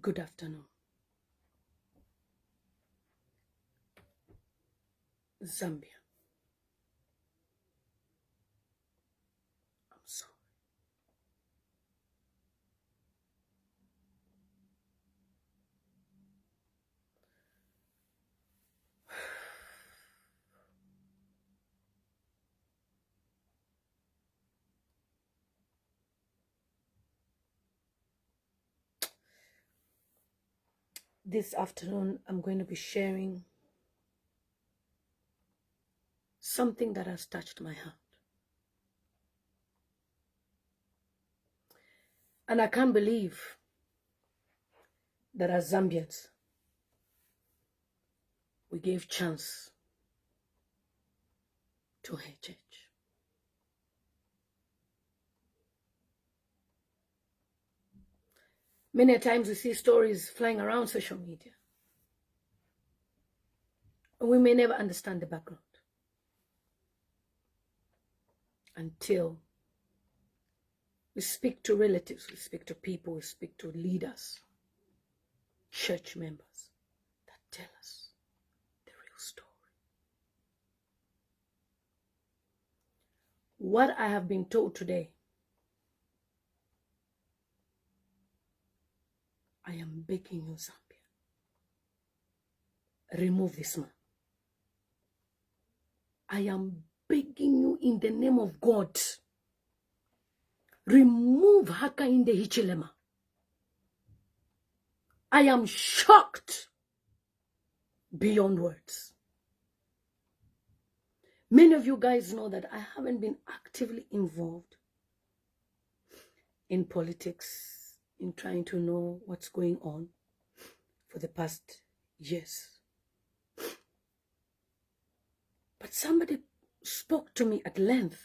Good afternoon. Zambia. I'm sorry. This afternoon, I'm going to be sharing something that has touched my heart. And I can't believe that as Zambians, we gave chance to HH. Many times we see stories flying around social media. And we may never understand the background until we speak to relatives, we speak to people, we speak to leaders, church members that tell us the real story. What I have been told today, I am begging you, Zambia, remove this man. I am begging you in the name of God, remove Hakainde Hichilema. I am shocked beyond words. Many of you guys know that I haven't been actively involved in politics, in trying to know what's going on for the past years. But somebody spoke to me at length,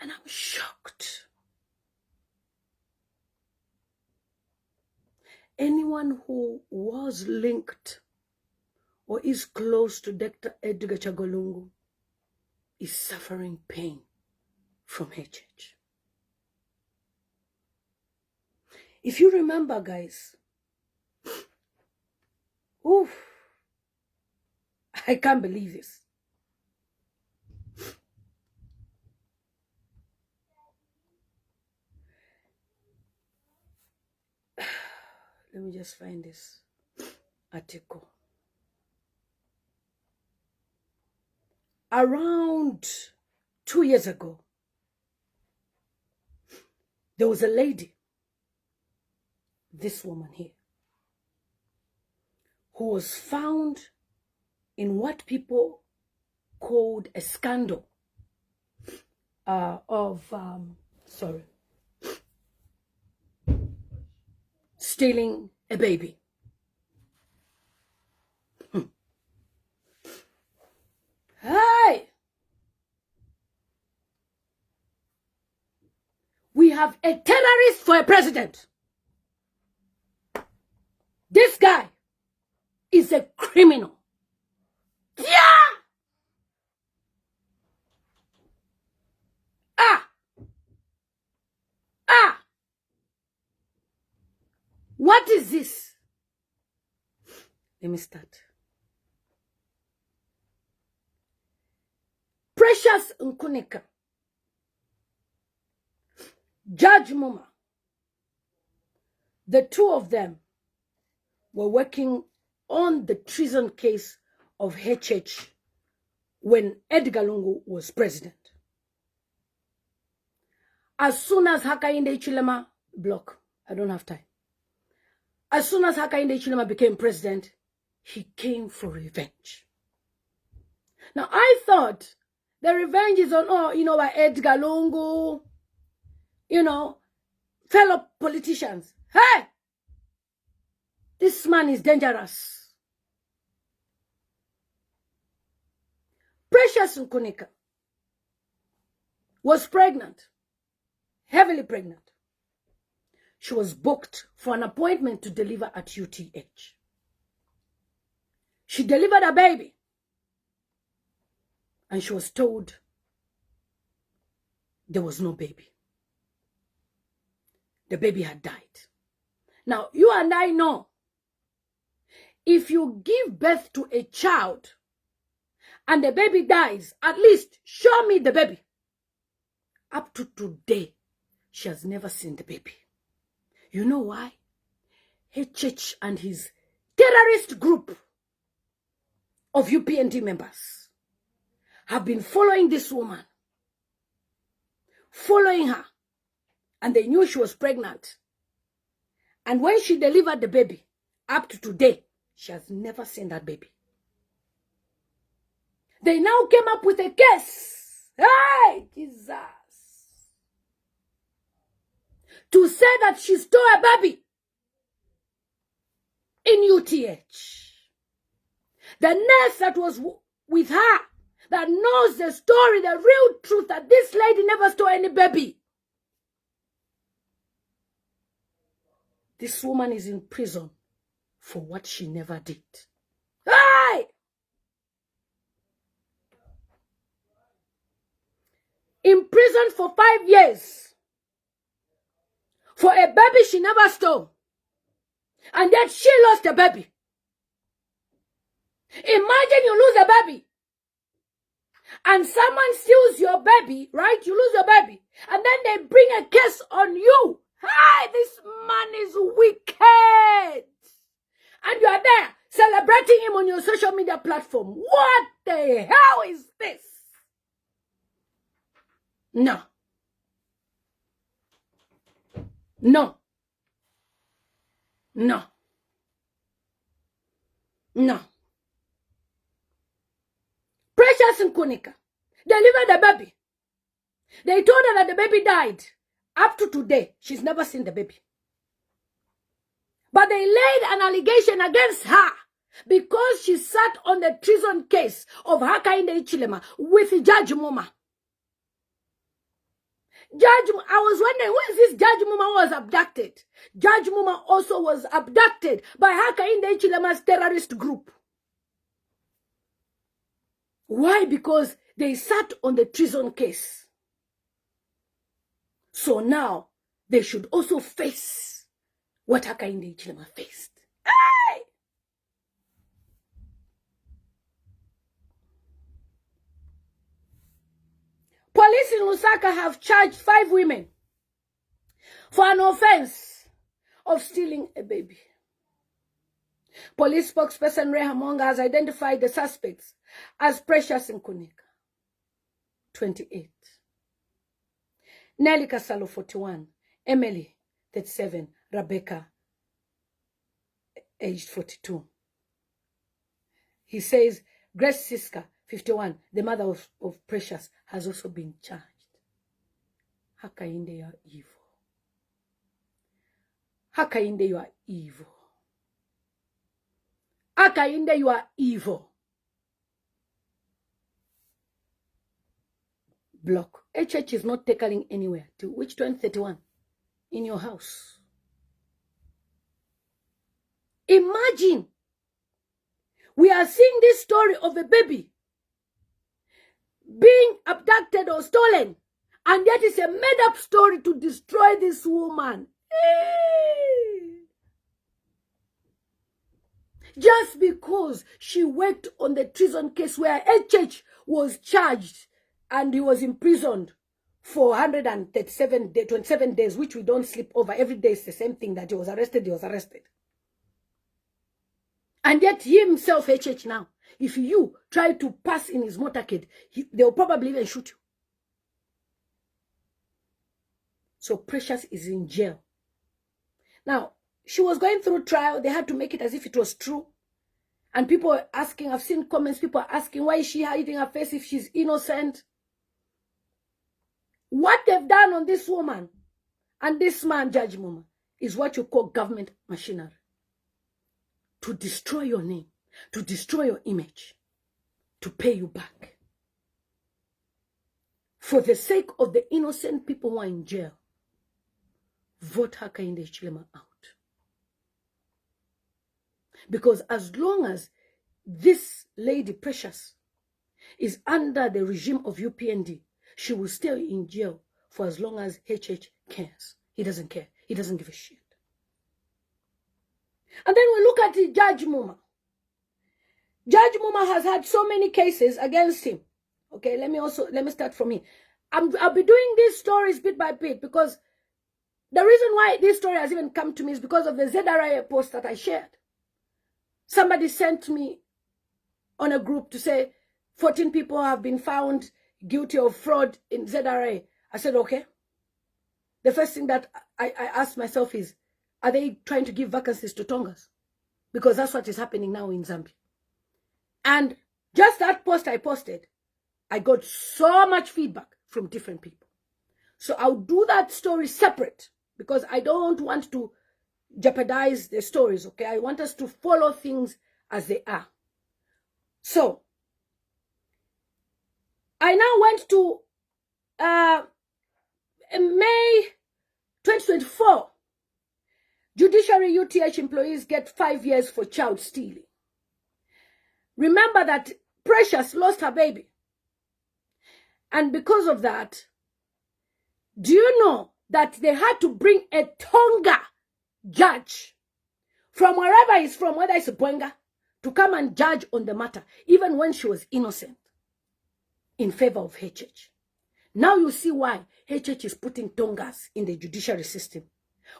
and I'm shocked. Anyone who was linked or is close to Dr. Edgar Chagolungu is suffering pain from HH. If you remember, guys, oof, I can't believe this. Let me just find this article. Around 2 years ago, there was a lady, this woman here, who was found in what people called a scandal of stealing a baby. Hey! We have a terrorist for a president. This guy is a criminal. Yeah! What is this? Let me start. Precious Nkunika, Judge Muma, the two of them were working on the treason case of HH when Edgar Lungu was president. As soon as Hakainde Hichilema, block, I don't have time. As soon as Hakainde Hichilema became president, he came for revenge. Now, I thought the revenge is on, by Edgar Lungu, fellow politicians. Hey! This man is dangerous. Precious Nkunika was pregnant, heavily pregnant. She was booked for an appointment to deliver at UTH. She delivered a baby, and she was told there was no baby. the baby had died. Now, you and I know, if you give birth to a child and the baby dies, at least show me the baby. Up to today, she has never seen the baby. You know why? HH and his terrorist group of UPND members have been following this woman, following her, and they knew she was pregnant. And when she delivered the baby, up to today, she has never seen that baby. They now came up with a case. Hey, Jesus. To say that she stole a baby in UTH. The nurse that was with her, that knows the story, the real truth, that this lady never stole any baby. This woman is in prison for what she never did. Hey! In prison for 5 years for a baby she never stole. And then she lost a baby. Imagine you lose a baby and someone steals your baby, right? You lose your baby and then they bring a case on you. Hi, this man is wicked. And you are there celebrating him on your social media platform. What the hell is this? No. No. No. No. Precious Nkunika delivered the baby. They told her that the baby died. Up to today, she's never seen the baby. But they laid an allegation against her because she sat on the treason case of Hakainde Hichilema with Judge Muma. I was wondering, who is this Judge Muma was abducted? Judge Muma also was abducted by Hakainde Hichilema's terrorist group. Why? Because they sat on the treason case. So now, they should also face what Hakainde Hichilema faced. Hey! Police in Lusaka have charged 5 women for an offense of stealing a baby. Police spokesperson Ray Hamonga has identified the suspects as Precious Nkunika, 28. Nelly Kasalo, 41. Emily, 37. Rebecca, aged 42. He says Grace Siska, 51, the mother of Precious, has also been charged. Hakainde, you are evil. Hakainde, you are evil. Hakainde, you are evil. Block. HH is not tackling anywhere. To which 2031? In your house. Imagine. We are seeing this story of a baby being abducted or stolen. And yet it's a made-up story to destroy this woman. Just because she worked on the treason case where HH was charged and he was imprisoned for 27 days, which we don't sleep over. Every day is the same thing, that he was arrested, And yet he himself, HH now, if you try to pass in his motorcade, they'll probably even shoot you. So Precious is in jail. Now, she was going through trial. They had to make it as if it was true. And people are asking, I've seen comments, people are asking, why is she hiding her face if she's innocent? What they've done on this woman and this man, Judge Muma, is what you call government machinery. To destroy your name, to destroy your image, to pay you back. For the sake of the innocent people who are in jail, vote Hakainde Hichilema out. Because as long as this lady, Precious, is under the regime of UPND, she will stay in jail for as long as HH cares. He doesn't care. He doesn't give a shit. And then we look at Judge Muma. Judge Muma has had so many cases against him. Okay, let me start from here. I'll be doing these stories bit by bit because the reason why this story has even come to me is because of the ZRA post that I shared. Somebody sent me on a group to say 14 people have been found guilty of fraud in ZRA. I said, okay. The first thing that I asked myself is, are they trying to give vacancies to Tongas? Because that's what is happening now in Zambia. And just that post I posted, I got so much feedback from different people. So I'll do that story separate because I don't want to jeopardize the stories, okay? I want us to follow things as they are. So, I now went to May 2024. Judiciary UTH employees get 5 years for child stealing. Remember that Precious lost her baby. And because of that, do you know that they had to bring a Tonga judge from wherever he's from, whether it's Bwenga, to come and judge on the matter, even when she was innocent, in favor of HH. Now you see why HH is putting Tongas in the judiciary system.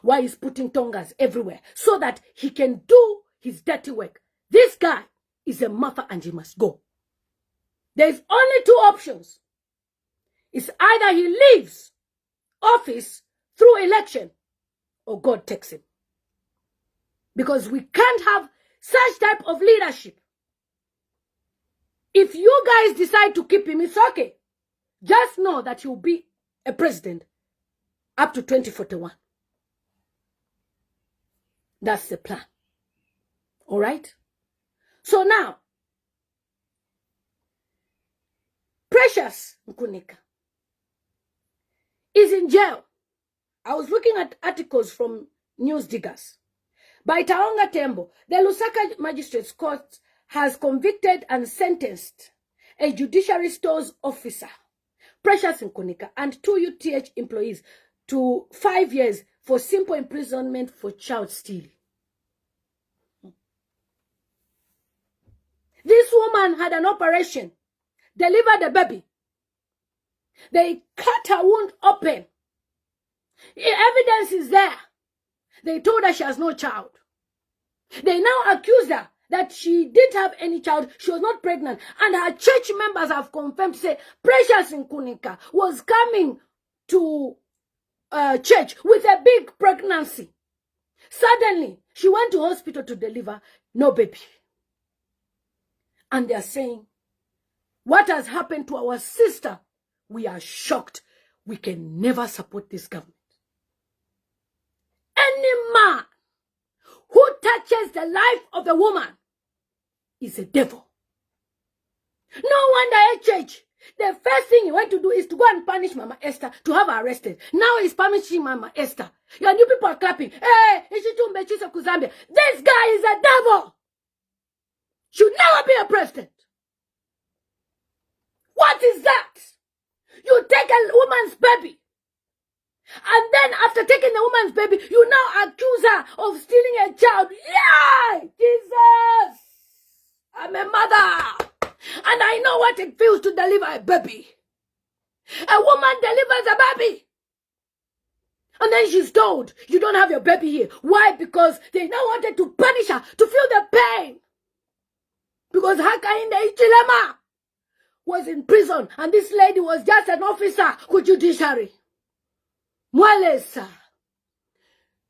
Why he's putting Tongas everywhere, so that he can do his dirty work. This guy is a mafia and he must go. There's only two options. It's either he leaves office through election or God takes him. Because we can't have such type of leadership. If you guys decide to keep him, it's okay. Just know that he'll be a president up to 2041. That's the plan. All right? So now, Precious Nkunika is in jail. I was looking at articles from News Diggers. By Taonga Tembo, the Lusaka Magistrates Court has convicted and sentenced a judiciary stores officer, Precious Nkunika, and 2 UTH employees to 5 years for simple imprisonment for child stealing. This woman had an operation, delivered a baby. They cut her wound open. Evidence is there. They told her she has no child. They now accuse her that she didn't have any child, she was not pregnant. And her church members have confirmed, say, Precious Nkunika was coming to church with a big pregnancy. Suddenly, she went to hospital to deliver, no baby. And they are saying, what has happened to our sister? We are shocked. We can never support this government. Any man who touches the life of a woman is a devil. No wonder HH, the first thing he went to do is to go and punish Mama Esther, to have her arrested. Now he's punishing Mama Esther. Your new people are clapping. Hey, this guy is a devil. Should never be a president. What is that? You take a woman's baby. And then after taking the woman's baby, you now accuse her of stealing a child. Yeah! Jesus! I'm a mother. And I know what it feels to deliver a baby. A woman delivers a baby. And then she's told, you don't have your baby here. Why? Because they now wanted to punish her, to feel the pain. Because Hakainde Hichilema was in prison, and this lady was just an officer with judiciary. Mwalesa.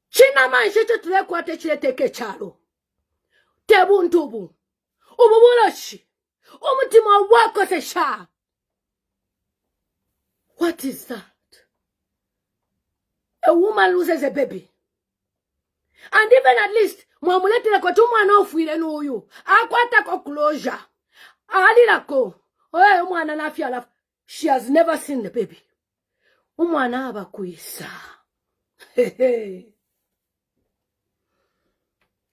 China man shetu tulekwate chile teke chalo. Tebu ntubu. Umubuloshi. Umutima wako sesha. What is that? A woman loses a baby. And even at least, mwamulete kwa tumwa na ufuile nuyu. Akwata kwa closure. Alilako. Oye umwana nafi alafu. She has never seen the baby. Umwana abakuisa.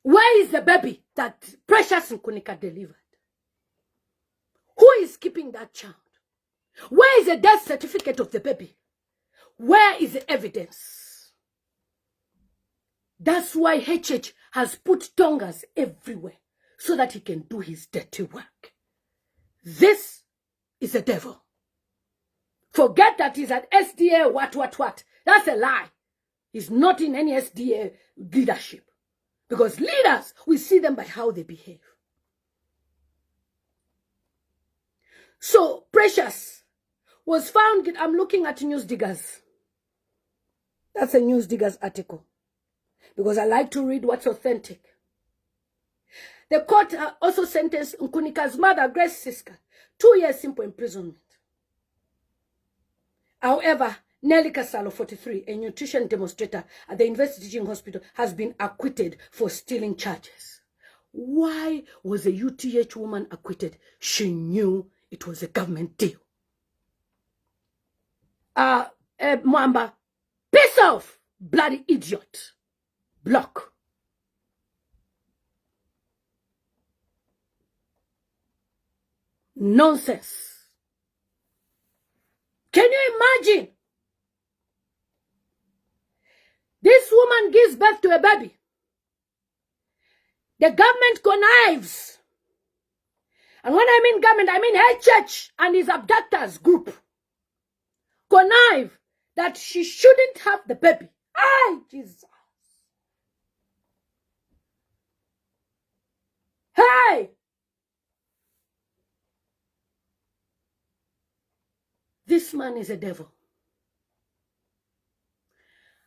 Where is the baby that Precious Nkunika delivered? Who is keeping that child? Where is the death certificate of the baby? Where is the evidence? That's why HH has put tongas everywhere so that he can do his dirty work. This is a devil. Forget that he's at SDA, what. That's a lie. He's not in any SDA leadership. Because leaders, we see them by how they behave. So, Precious was found, I'm looking at News Diggers. That's a News Diggers article. Because I like to read what's authentic. The court also sentenced Nkunika's mother, Grace Siska, 2 years simple imprisonment. However, Nelly Casalo, 43, a nutrition demonstrator at the University Teaching Hospital, has been acquitted for stealing charges. Why was a UTH woman acquitted? She knew it was a government deal. Mwamba, piss off, bloody idiot. Block. Nonsense. Can you imagine? This woman gives birth to a baby. The government connives. And when I mean government, I mean HH and his abductors group. Connive that she shouldn't have the baby. Ay, Jesus. Hey! This man is a devil.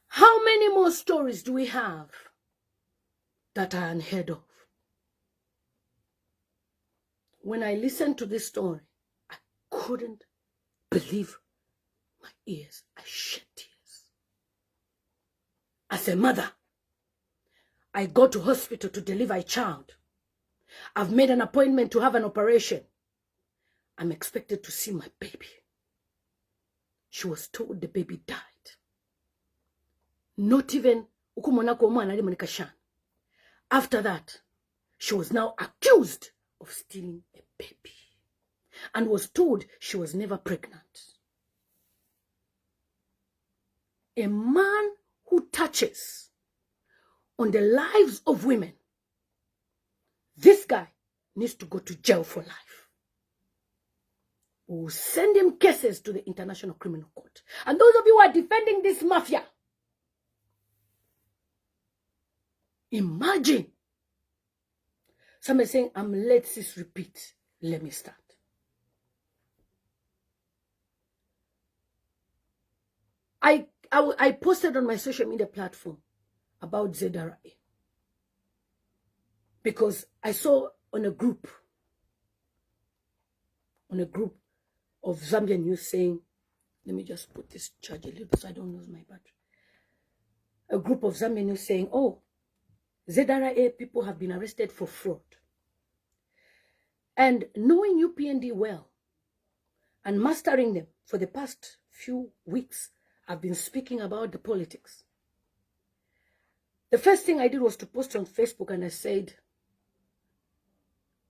How many more stories do we have that are unheard of? When I listened to this story, I couldn't believe my ears. I shed tears. As a mother, I go to hospital to deliver a child. I've made an appointment to have an operation. I'm expected to see my baby. She was told the baby died. Not even after that, she was now accused of stealing a baby and was told she was never pregnant. A man who touches on the lives of women, this guy needs to go to jail for life. We'll send him cases to the International Criminal Court. And those of you who are defending this mafia, imagine somebody saying, let this repeat. Let me start. I posted on my social media platform about ZRA because I saw on a group of Zambian youth saying, let me just put this charge a little bit so I don't lose my battery. A group of Zambian youth saying, oh, ZRA people have been arrested for fraud. And knowing UPND well and mastering them for the past few weeks, I've been speaking about the politics. The first thing I did was to post on Facebook and I said,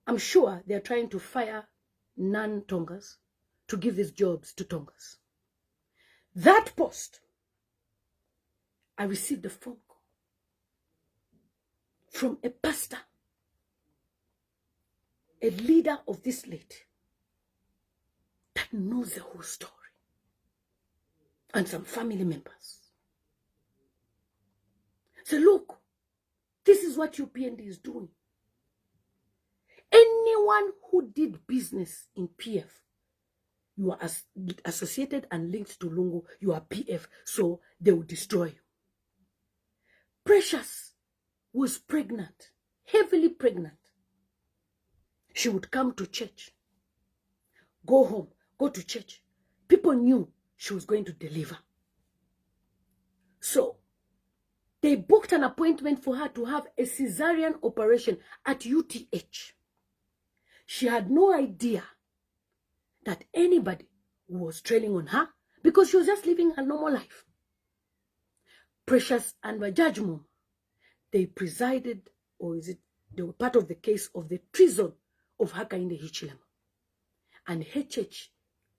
I'm sure they're trying to fire non-Tongas to give these jobs to Tongas. That post, I received a phone call from a pastor, a leader of this lady that knows the whole story, and some family members. So look, this is what UPND is doing. Anyone who did business in PF, you are associated and linked to Lungu, you are PF, so they will destroy you. Precious was pregnant, heavily pregnant. She would come to church, go home, go to church. People knew she was going to deliver. So they booked an appointment for her to have a cesarean operation at UTH. She had no idea that anybody was trailing on her because she was just living a normal life. Precious and Judge Muma, they presided, or is it, they were part of the case of the treason of Hakainde Hichilema. And HH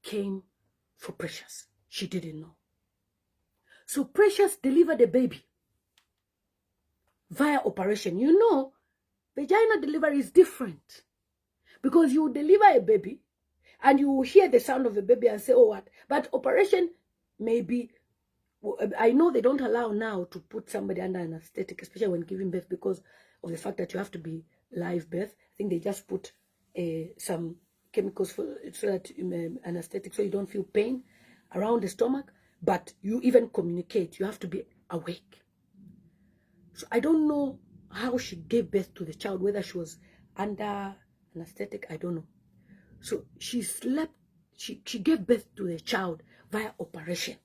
came for Precious. She didn't know. So Precious delivered a baby. via operation. You know, vagina delivery is different. Because you deliver a baby and you hear the sound of the baby and say, oh, what? But operation, maybe, I know they don't allow now to put somebody under anesthetic, especially when giving birth, because of the fact that you have to be live birth. I think they just put some chemicals so that anesthetic, so you don't feel pain around the stomach. But you even communicate. You have to be awake. So I don't know how she gave birth to the child, whether she was under anesthetic, I don't know. So she slept, she gave birth to the child via operation.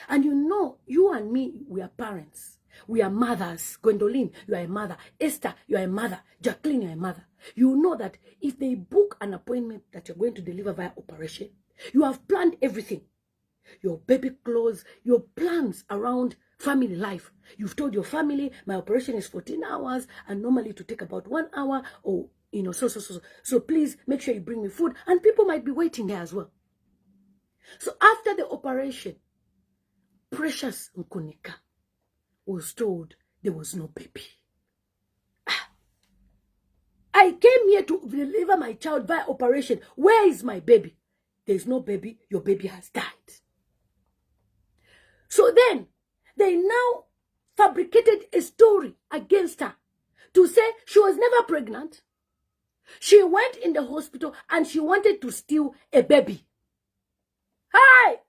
And you know, you and me, we are parents. We are mothers. Gwendoline, you are a mother. Esther, you are a mother. Jacqueline, you are a mother. You know that if they book an appointment that you're going to deliver via operation, you have planned everything. Your baby clothes, your plans around family life. You've told your family, my operation is 14 hours and normally to take about 1 hour, or, you know, so please make sure you bring me food. And people might be waiting there as well. So after the operation, precious Nkunika was told there was no baby. I came here to deliver my child via operation. Where is my baby? There's no baby. Your baby has died. So then, they now fabricated a story against her to say she was never pregnant. She went in the hospital and she wanted to steal a baby. Hi!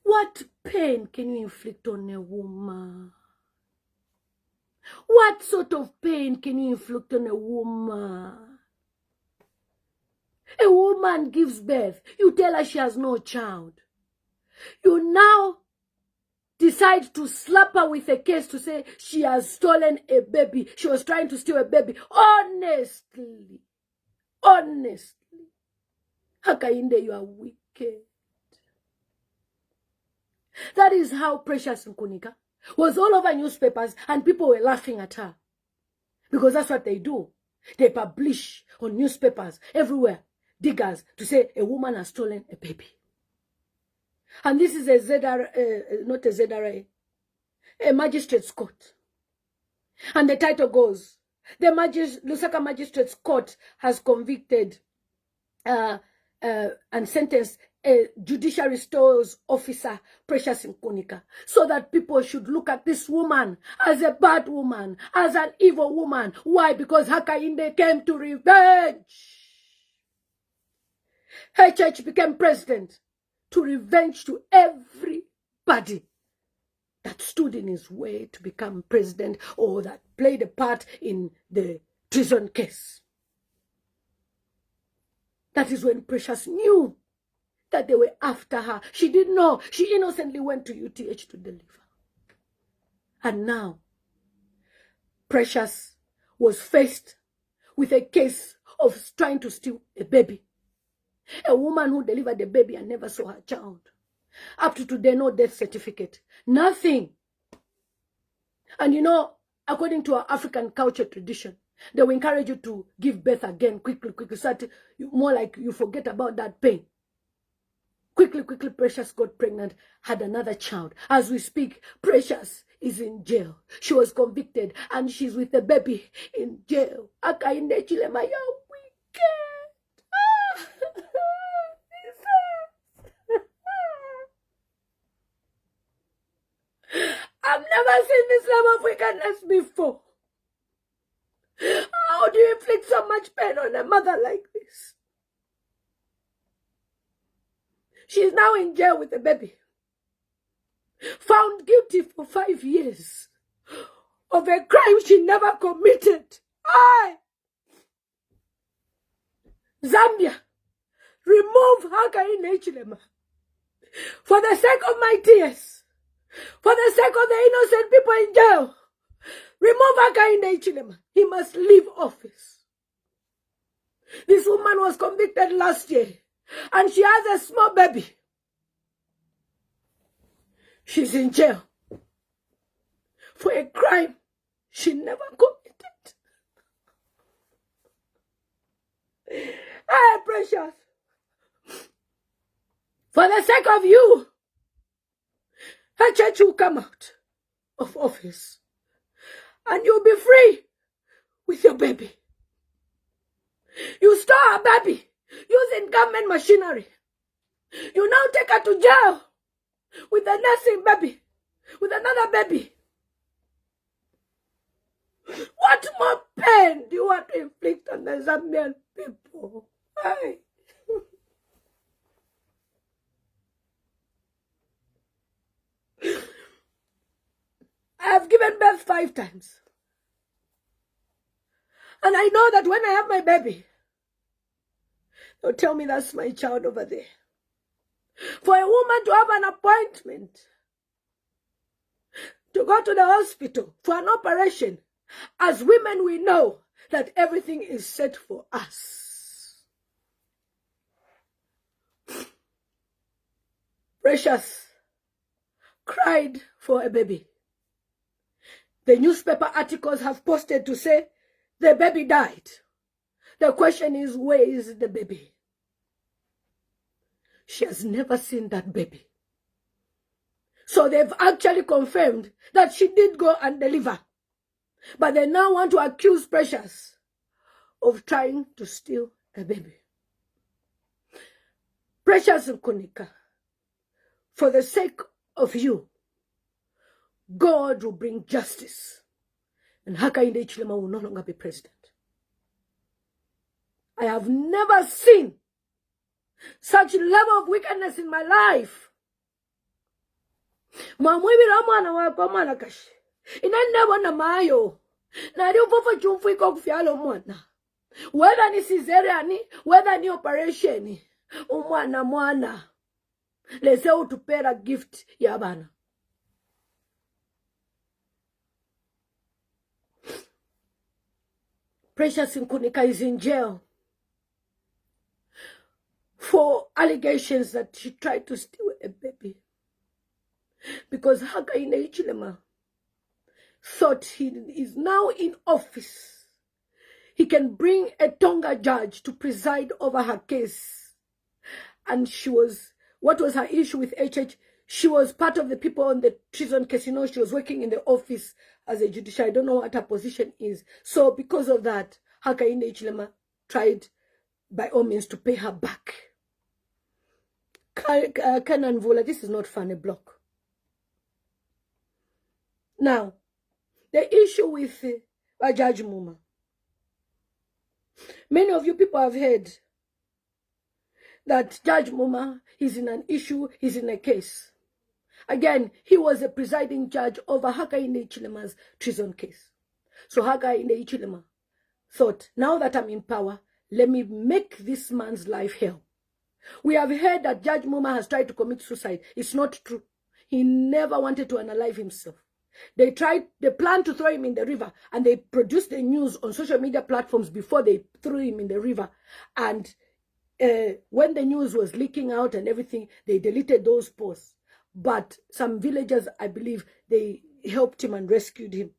What pain can you inflict on a woman? What sort of pain can you inflict on a woman? A woman gives birth. You tell her she has no child. You now decide to slap her with a case to say she has stolen a baby. She was trying to steal a baby. Honestly. Hakainde, you are wicked. That is how precious Nkunika was all over newspapers and people were laughing at her. Because that's what they do. They publish on newspapers everywhere, diggers, to say a woman has stolen a baby. And this is not a ZRA, a magistrate's court. And the title goes, the Lusaka Magistrate's Court has convicted and sentenced a Judicial Stores officer, Precious Nkunika, so that people should look at this woman as a bad woman, as an evil woman. Why? Because Hakainde came to revenge. Her church became president to revenge to everybody that stood in his way to become president or that played a part in the treason case. That is when Precious knew that they were after her. She didn't know. She innocently went to UTH to deliver. And now, Precious was faced with a case of trying to steal a baby. A woman who delivered a baby and never saw her child. Up to today, no death certificate. Nothing. And you know, according to our African culture tradition, they will encourage you to give birth again quickly, so that more like you forget about that pain. Quickly, Precious got pregnant, had another child. As we speak, Precious is in jail. She was convicted and she's with the baby in jail. Hakainde Hichilema, you're wicked. I've never seen this level of wickedness before. How do you inflict so much pain on a mother like this? She's now in jail with a baby. Found guilty for 5 years of a crime she never committed. Zambia, remove Hakainde Hichilema. For the sake of my tears, for the sake of the innocent people in jail, remove Hakainde Hichilema. He must leave office. This woman was convicted last year, and she has a small baby. She's in jail for a crime she never committed. Hey, Precious, for the sake of you, her church will come out of office. and you'll be free with your baby. You store a baby using government machinery. You now take her to jail with a nursing baby, with another baby. What more pain do you want to inflict on the Zambian people? Hey. I have given birth 5 times. And I know that when I have my baby, they'll tell me that's my child over there. For a woman to have an appointment, to go to the hospital for an operation, as women we know that everything is set for us. Precious cried for a baby. The newspaper articles have posted to say the baby died. The question is, where is the baby? She has never seen that baby. So they've actually confirmed that she did go and deliver. But they now want to accuse Precious of trying to steal a baby. Precious Nkunika, for the sake of you, God will bring justice, and Hakainde Hichilema will no longer be president. I have never seen such level of wickedness in my life. Mwamwibira mwana wako mwana kashi. Inenda na mayo. Na ri ufofa chumfu iko kufyalo mwana. Whether ni cesarean, whether ni operation, mwana. Lese utupera gift ya bana. Precious Nkunika is in jail for allegations that she tried to steal a baby. Because Hakainde Hichilema thought he is now in office. He can bring a Tonga judge to preside over her case. And what was her issue with HH? She was part of the people on the treason case. You know, she was working in the office as a judicial. I don't know what her position is. So because of that, Hakainde Hichilema tried by all means to pay her back. Kanan Vola, this is not funny block. Now, the issue with Judge Muma. Many of you people have heard that Judge Muma is in an issue, he's in a case. Again, he was a presiding judge over Hakainde Hichilema's treason case. So Hakainde Hichilema thought, now that I'm in power, let me make this man's life hell. We have heard that Judge Muma has tried to commit suicide. It's not true. He never wanted to unalive himself. They planned to throw him in the river, and they produced the news on social media platforms before they threw him in the river. And when the news was leaking out and everything, they deleted those posts. But some villagers, I believe, they helped him and rescued him.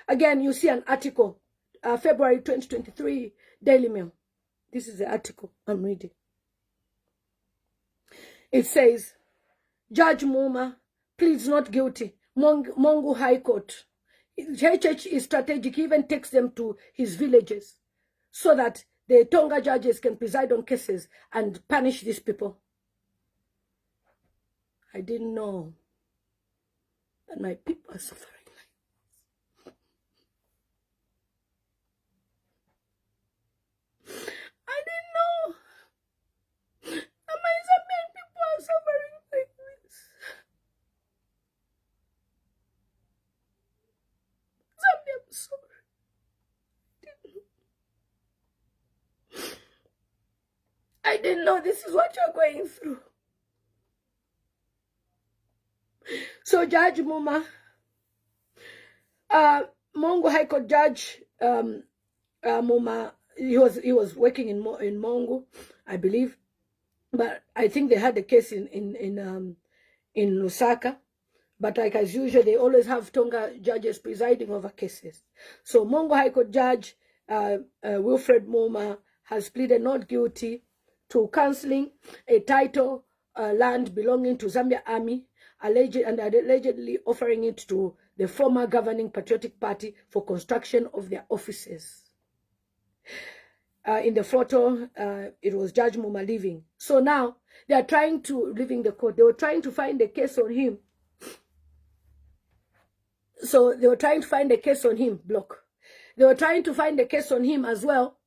Again, you see an article, February 2023, Daily Mail. This is the article I'm reading. It says, Judge Muma pleads not guilty. Mungu High Court. HH is strategic. He even takes them to his villages so that the Tonga judges can preside on cases and punish these people. I didn't know that my people are suffering. I didn't know that my Zambian people are suffering like this. Zambia, I'm sorry. I didn't know this is what you're going through. So Judge Muma, Mongo High Court Judge Muma, he was working in Mongo, I believe, but I think they had a case in Lusaka. But like as usual, they always have Tonga judges presiding over cases. So Mongo High Court Judge Wilfred Muma has pleaded not guilty to cancelling a title land belonging to Zambia Army allegedly offering it to the former governing Patriotic Party for construction of their offices. In the photo, it was Judge Muma leaving. So now they are trying to, leaving the court, they were trying to find a case on him. So they were trying to find a case on him, block. They were trying to find a case on him as well,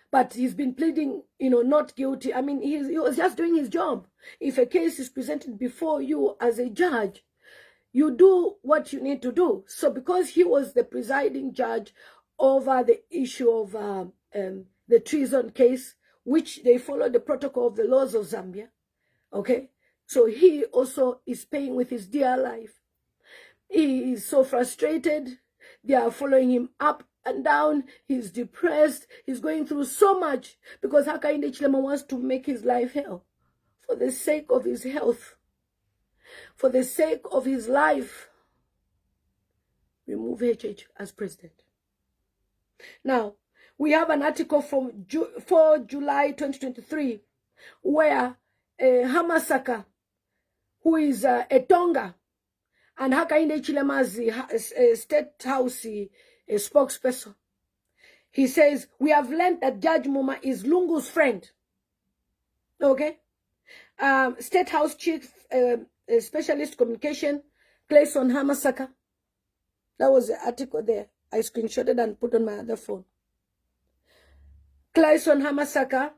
but he's been pleading, not guilty. I mean, he was just doing his job. If a case is presented before you as a judge, you do what you need to do. So because he was the presiding judge over the issue of the treason case, which they followed the protocol of the laws of Zambia, okay? So he also is paying with his dear life. He is so frustrated. They are following him up and down. He's depressed. He's going through so much because Hakainde Hichilema wants to make his life hell for the sake of his health, for the sake of his life. Remove HH as president. Now, we have an article from 4 July 2023 where Hamasaka, who is a Tonga, and Hakainde Hichilema's State House spokesperson, he says, we have learned that Judge Muma is Lungu's friend. Okay? State House Chief Specialist Communication, Clayson Hamasaka. That was the article there. I screenshotted and put on my other phone. Clayson Hamasaka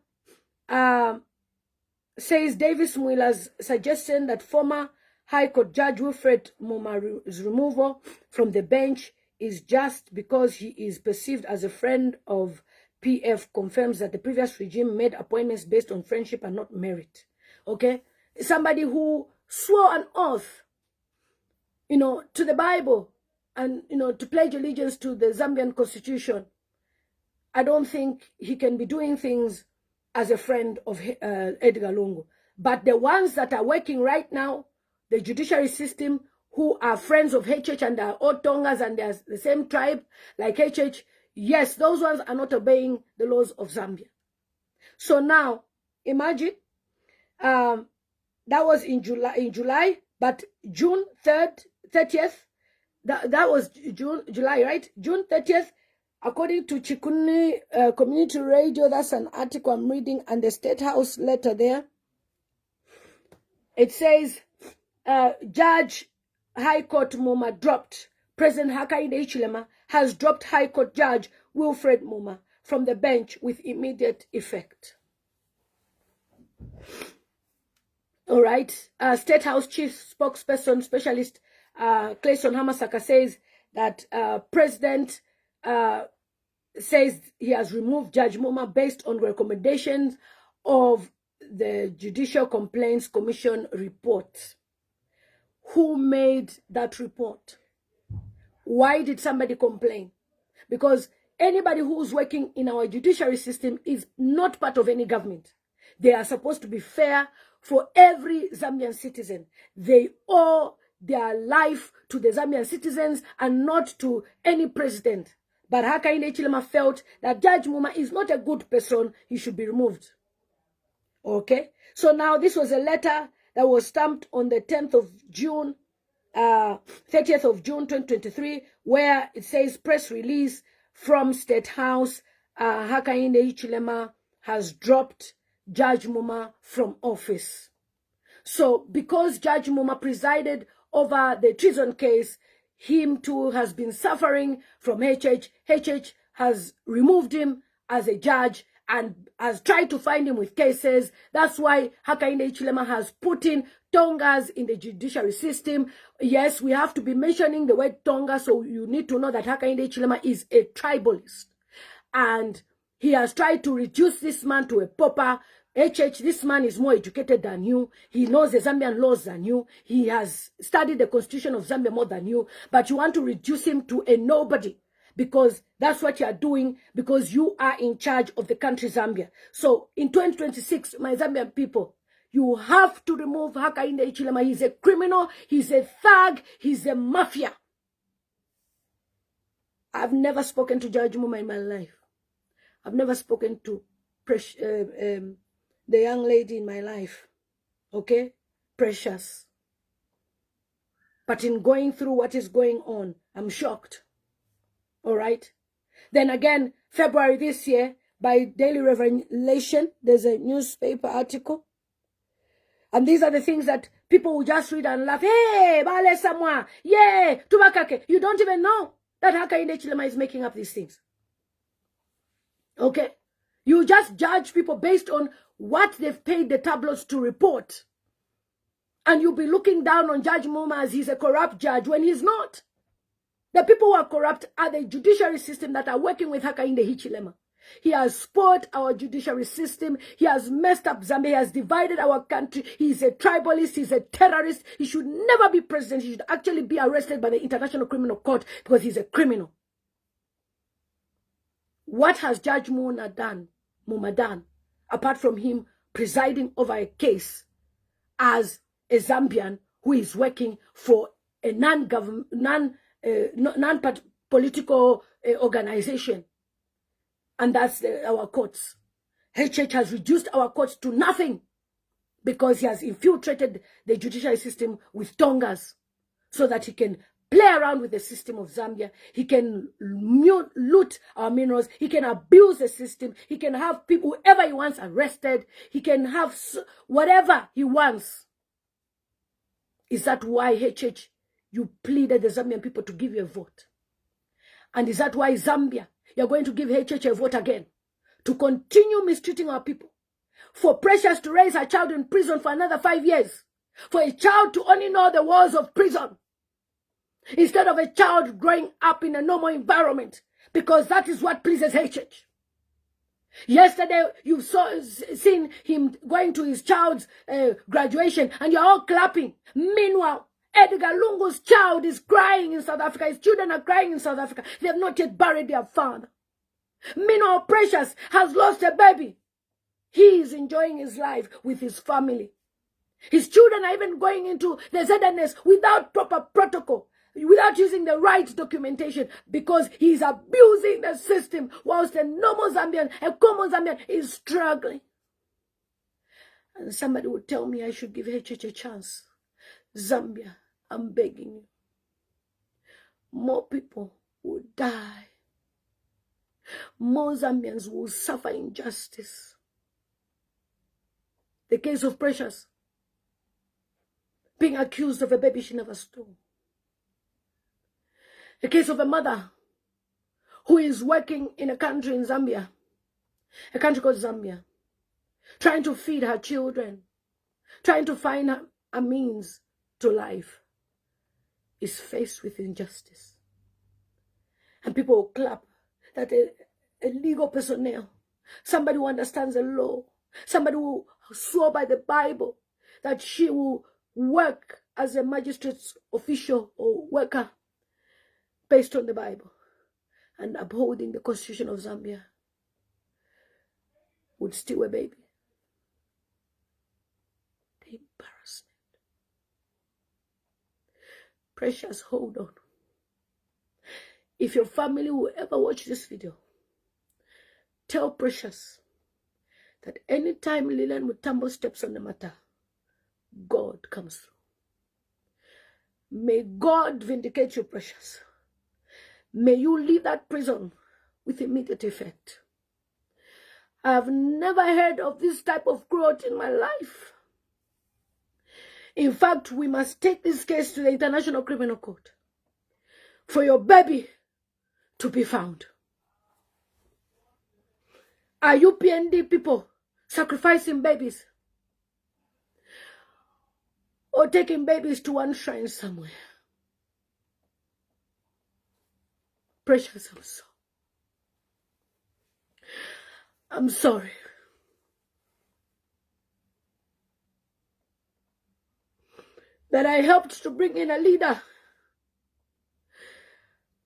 says Davis Mwila's suggestion that former High Court Judge Wilfred Muma's removal from the bench is just because he is perceived as a friend of PF confirms that the previous regime made appointments based on friendship and not merit. Okay? Somebody who swore an oath, to the Bible and, to pledge allegiance to the Zambian constitution. I don't think he can be doing things as a friend of Edgar Lungu. But the ones that are working right now, the judiciary system, who are friends of HH and are all Tongas and they're the same tribe like HH, yes, those ones are not obeying the laws of Zambia. So now, imagine, that was in July, but June 30th, that was July, right? June 30th, according to Chikuni Community Radio, that's an article I'm reading, and the State House letter there. It says, Judge High Court Muma dropped. President Hakainde Hichilema has dropped High Court Judge Wilfred Muma from the bench with immediate effect. All right. State House Chief Spokesperson Specialist Clayson Hamasaka says that President says he has removed Judge Muma based on recommendations of the Judicial Complaints Commission report. Who made that report? Why did somebody complain? Because anybody who's working in our judiciary system is not part of any government. They are supposed to be fair for every Zambian citizen. They owe their life to the Zambian citizens and not to any president. But Hakainde Hichilema felt that Judge Muma is not a good person. He should be removed. Okay? So now this was a letter that was stamped on the 10th of June, 30th of June 2023, where it says press release from State House, Hakainde Hichilema has dropped Judge Muma from office. So because Judge Muma presided over the treason case, him too has been suffering from HH. HH has removed him as a judge and has tried to find him with cases. That's why Hakainde Hichilema has put in Tongas in the judiciary system. Yes, we have to be mentioning the word Tonga, so you need to know that Hakainde Hichilema is a tribalist. And he has tried to reduce this man to a pauper. HH, this man is more educated than you. He knows the Zambian laws than you. He has studied the constitution of Zambia more than you. But you want to reduce him to a nobody. Because that's what you are doing, because you are in charge of the country Zambia. So in 2026, my Zambian people, you have to remove Hakainde Hichilema. He's a criminal, he's a thug, he's a mafia. I've never spoken to Judge Muma in my life. I've never spoken to the young lady in my life. Okay? Precious. But in going through what is going on, I'm shocked. All right. Then again, February this year, by Daily Revelation, there's a newspaper article. And these are the things that people will just read and laugh. Hey, Bale Samwa. Yeah, Tubakake. You don't even know that Hakainde Hichilema is making up these things. Okay? You just judge people based on what they've paid the tabloids to report. And you'll be looking down on Judge Muma as he's a corrupt judge when he's not. The people who are corrupt are the judiciary system that are working with Hakainde Hichilema. He has spoiled our judiciary system. He has messed up Zambia. He has divided our country. He's a tribalist. He's a terrorist. He should never be president. He should actually be arrested by the International Criminal Court because he's a criminal. What has Judge Muma done, apart from him presiding over a case as a Zambian who is working for a non-political organization? And that's our courts. HH has reduced our courts to nothing because he has infiltrated the judicial system with tongas so that he can play around with the system of Zambia. He can loot our minerals. He can abuse the system. He can have people, whoever he wants, arrested. He can have whatever he wants. Is that why, HH, you pleaded the Zambian people to give you a vote? And is that why, Zambia, you're going to give HH a vote again to continue mistreating our people? For Precious to raise her child in prison for another 5 years? For a child to only know the walls of prison? Instead of a child growing up in a normal environment? Because that is what pleases HH. Yesterday, you've seen him going to his child's graduation and you're all clapping. Meanwhile, Edgar Lungu's child is crying in South Africa. His children are crying in South Africa. They have not yet buried their father. Meanwhile, Precious has lost a baby. He is enjoying his life with his family. His children are even going into the ZNS without proper protocol, without using the right documentation, because he is abusing the system, whilst a normal Zambian, a common Zambian, is struggling. And somebody would tell me I should give HH a chance. Zambia, I'm begging you. More people will die. More Zambians will suffer injustice. The case of Precious being accused of a baby she never stole. The case of a mother who is working in a country in Zambia, a country called Zambia, trying to feed her children, trying to find a means to life, is faced with injustice. And people will clap that a legal personnel, somebody who understands the law, somebody who swore by the Bible that she will work as a magistrate's official or worker based on the Bible and upholding the Constitution of Zambia, would steal a baby. The embarrassment. Precious, hold on. If your family will ever watch this video, tell Precious that anytime Lilian Mutambo steps on the matter, God comes through. May God vindicate you, Precious. May you leave that prison with immediate effect. I have never heard of this type of growth in my life. In fact, we must take this case to the International Criminal Court for your baby to be found. Are you PND people sacrificing babies or taking babies to one shrine somewhere? Precious, I'm sorry. That I helped to bring in a leader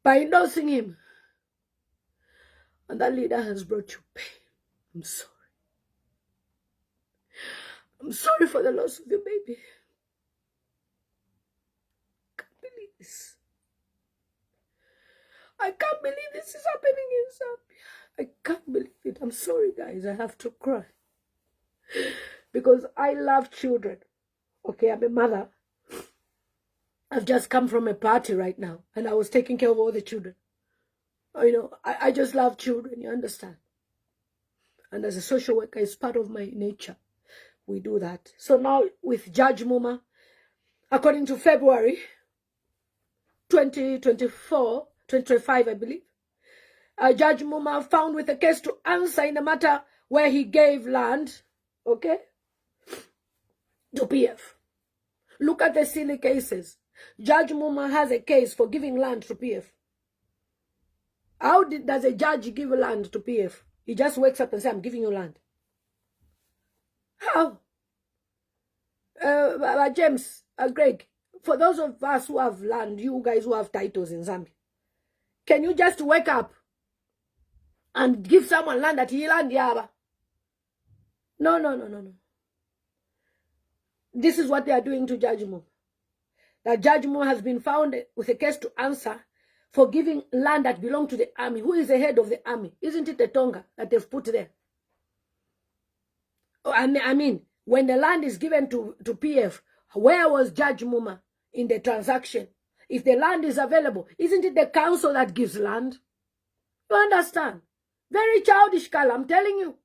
by endorsing him. And that leader has brought you pain. I'm sorry. I'm sorry for the loss of your baby. I can't believe this. I can't believe this is happening in Zambia. I can't believe it. I'm sorry, guys. I have to cry. Because I love children. Okay, I'm a mother. I've just come from a party right now, and I was taking care of all the children. You know, I just love children, you understand? And as a social worker, it's part of my nature. We do that. So now with Judge Muma, according to February 2024, 2025, I believe, Judge Muma found with a case to answer in a matter where he gave land, okay, to PF. Look at the silly cases. Judge Muma has a case for giving land to PF. How does a judge give land to PF? He just wakes up and says, I'm giving you land. How? James, Greg, for those of us who have land, you guys who have titles in Zambia, can you just wake up and give someone land that he land yaba? No. This is what they are doing to Judge Muma. That Judge Muma has been found with a case to answer for giving land that belonged to the army. Who is the head of the army? Isn't it the Tonga that they've put there? Oh, I mean, when the land is given to PF, where was Judge Muma in the transaction? If the land is available, isn't it the council that gives land? You understand? Very childish, Carl, I'm telling you.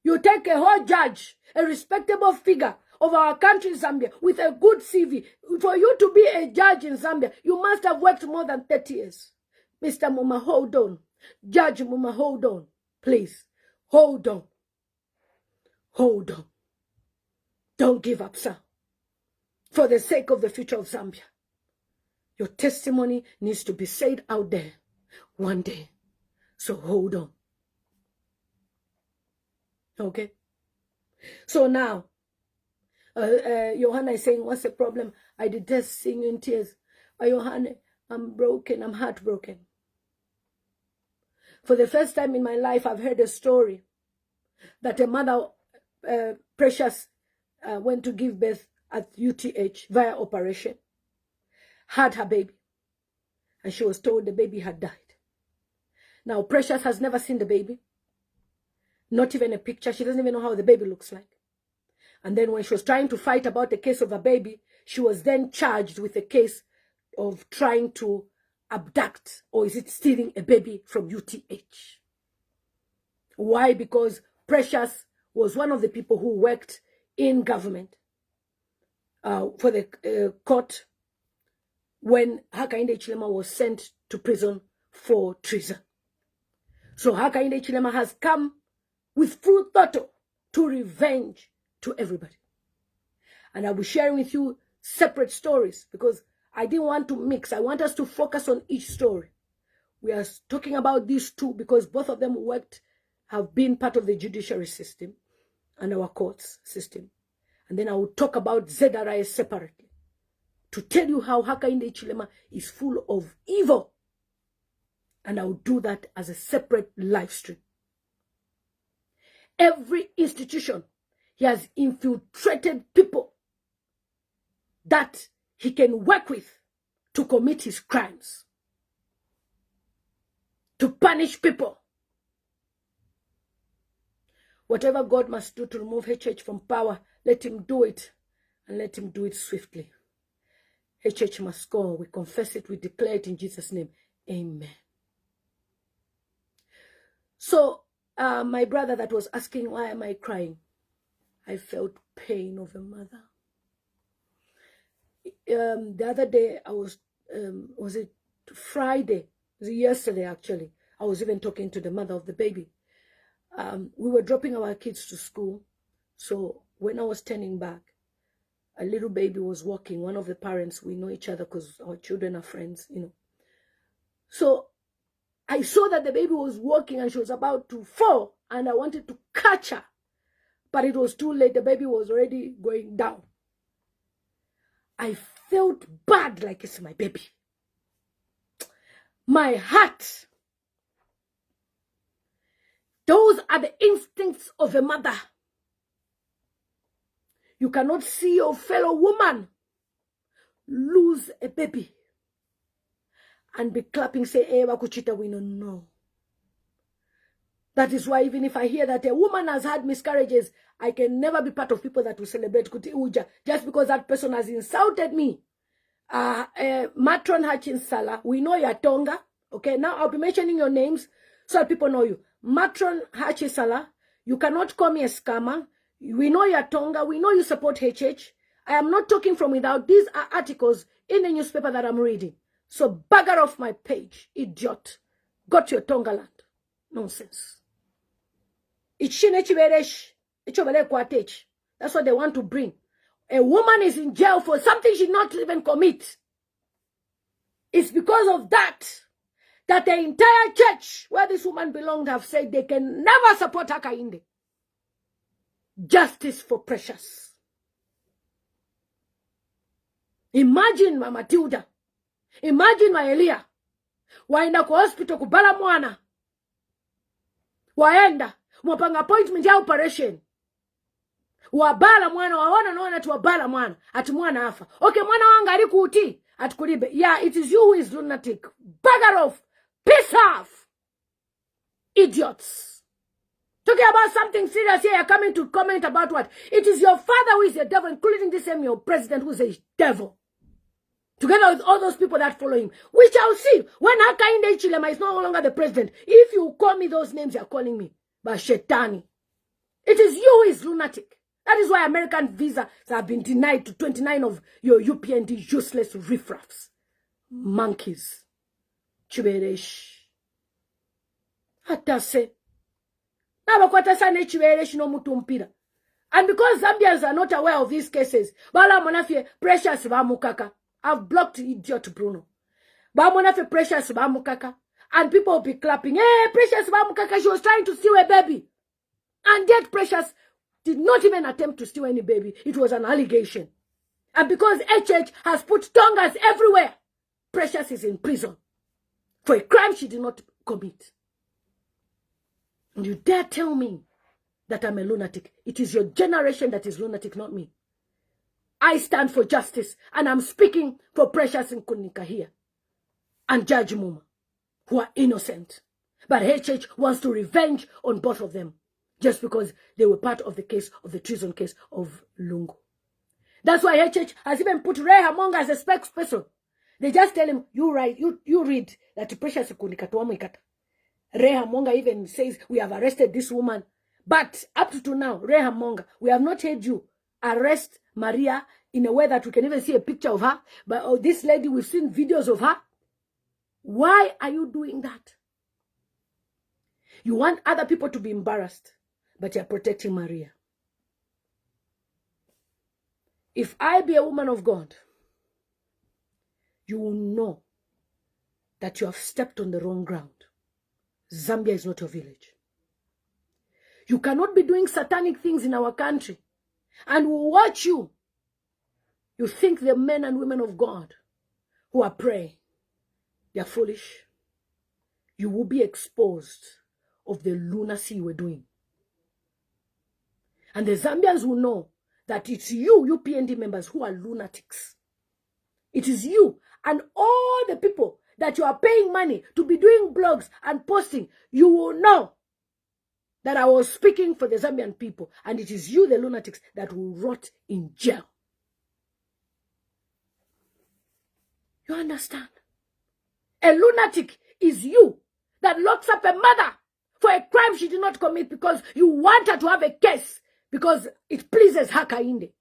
You take a whole judge, a respectable figure of our country, Zambia, with a good CV. For you to be a judge in Zambia, you must have worked more than 30 years. Mr. Muma, hold on. Judge Muma, hold on. Please, hold on. Hold on. Don't give up, sir. For the sake of the future of Zambia. Your testimony needs to be said out there one day. So hold on. Okay? So now, Johanna is saying, what's the problem? I detest seeing you in tears. Johanna, I'm broken. I'm heartbroken. For the first time in my life, I've heard a story that a mother, Precious, went to give birth at UTH via operation, had her baby, and she was told the baby had died. Now, Precious has never seen the baby, not even a picture. She doesn't even know how the baby looks like. And then when she was trying to fight about the case of a baby, she was then charged with a case of trying to abduct, or is it stealing a baby from UTH? Why? Because Precious was one of the people who worked in government for the court when Hakainde Hichilema was sent to prison for treason. So Hakainde Hichilema has come with full throttle to revenge to everybody. And I'll be sharing with you separate stories because I didn't want to mix. I want us to focus on each story. We are talking about these two because both of them have been part of the judiciary system and our courts system. And then I will talk about ZRI separately to tell you how Hakainde Hichilema is full of evil. And I will do that as a separate live stream. Every institution, he has infiltrated people that he can work with to commit his crimes, to punish people. Whatever God must do to remove HH from power, let him do it, and let him do it swiftly. HH must go. We confess it, we declare it in Jesus' name. Amen. So, my brother that was asking, why am I crying? I felt pain of a mother. The other day, I was it Friday? Was it yesterday, actually? I was even talking to the mother of the baby. We were dropping our kids to school. So when I was turning back, a little baby was walking. One of the parents, we know each other because our children are friends, you know. So I saw that the baby was walking and she was about to fall, and I wanted to catch her. But it was too late. The baby was already going down. I felt bad, like it's my baby. My heart. Those are the instincts of a mother. You cannot see your fellow woman lose a baby and be clapping, say, hey, Wakuchita, we don't know. That is why even if I hear that a woman has had miscarriages, I can never be part of people that will celebrate Kuti Uja just because that person has insulted me Matron Hichilema, we know you're Tonga. Okay, now I'll be mentioning your names so that people know you. Matron Hichilema, you cannot call me a scammer. We know you're Tonga. We know you support HH. I am not talking from without. These are articles in the newspaper that I'm reading. So bugger off my page, idiot. Got your Tonga land. Nonsense. That's what they want to bring. A woman is in jail for something she did not even commit. It's because of that the entire church where this woman belonged have said they can never support Hakainde. Justice for Precious. Imagine Mama Tilda. Imagine Maelia. Waenda kwa hospital kubala mwana. Waenda. Mwapanga appointment ya operation. Wabala mwana. Waona naona tu wabala mwana. Ati mwana afa. Okay, mwana wanga alikuuti. Atukulibe. Yeah, it is you who is lunatic. Bugger off. Piss off. Idiots. Talking about something serious here, you're coming to comment about what? It is your father who is a devil, including this same your president who is a devil. Together with all those people that follow him. We shall see when Hakainde Hichilema is no longer the president. If you call me those names you're calling me. But Shetani. It is you who is lunatic. That is why American visas have been denied to 29 of your UPND useless riffraffs. Monkeys. Chiberesh. Atase. And because Zambians are not aware of these cases, Bala Monafie Precious Bamukaka. I've blocked idiot Bruno. Bamonafe Precious Bamukaka. And people will be clapping. Hey, Precious Bamukaka, she was trying to steal a baby. And yet Precious did not even attempt to steal any baby. It was an allegation. And because HH has put tongas everywhere, Precious is in prison for a crime she did not commit. And you dare tell me that I'm a lunatic. It is your generation that is lunatic, not me. I stand for justice, and I'm speaking for Precious Nkunika here. And Judge Muma, who are innocent. But HH wants to revenge on both of them, just because they were part of the case, of the treason case of Lungu. That's why HH has even put Ray Hamonga as a spokesperson. They just tell him, you write, you read that Precious Nkunika tuamwikata. Ray Hamonga even says, we have arrested this woman. But up to now, Ray Hamonga, we have not heard you arrest Maria in a way that we can even see a picture of her. But this lady, we've seen videos of her. Why are you doing that? You want other people to be embarrassed, but you're protecting Maria. If I be a woman of God, you will know that you have stepped on the wrong ground. Zambia is not your village. You cannot be doing satanic things in our country. And we'll watch you. You think the men and women of God who are praying, they're foolish. You will be exposed of the lunacy you were doing. And the Zambians will know that it's you PND members, who are lunatics. It is you and all the people that you are paying money to be doing blogs and posting. You will know that I was speaking for the Zambian people. And it is you, the lunatics, that will rot in jail. You understand? A lunatic is you that locks up a mother for a crime she did not commit because you want her to have a case because it pleases Hakainde.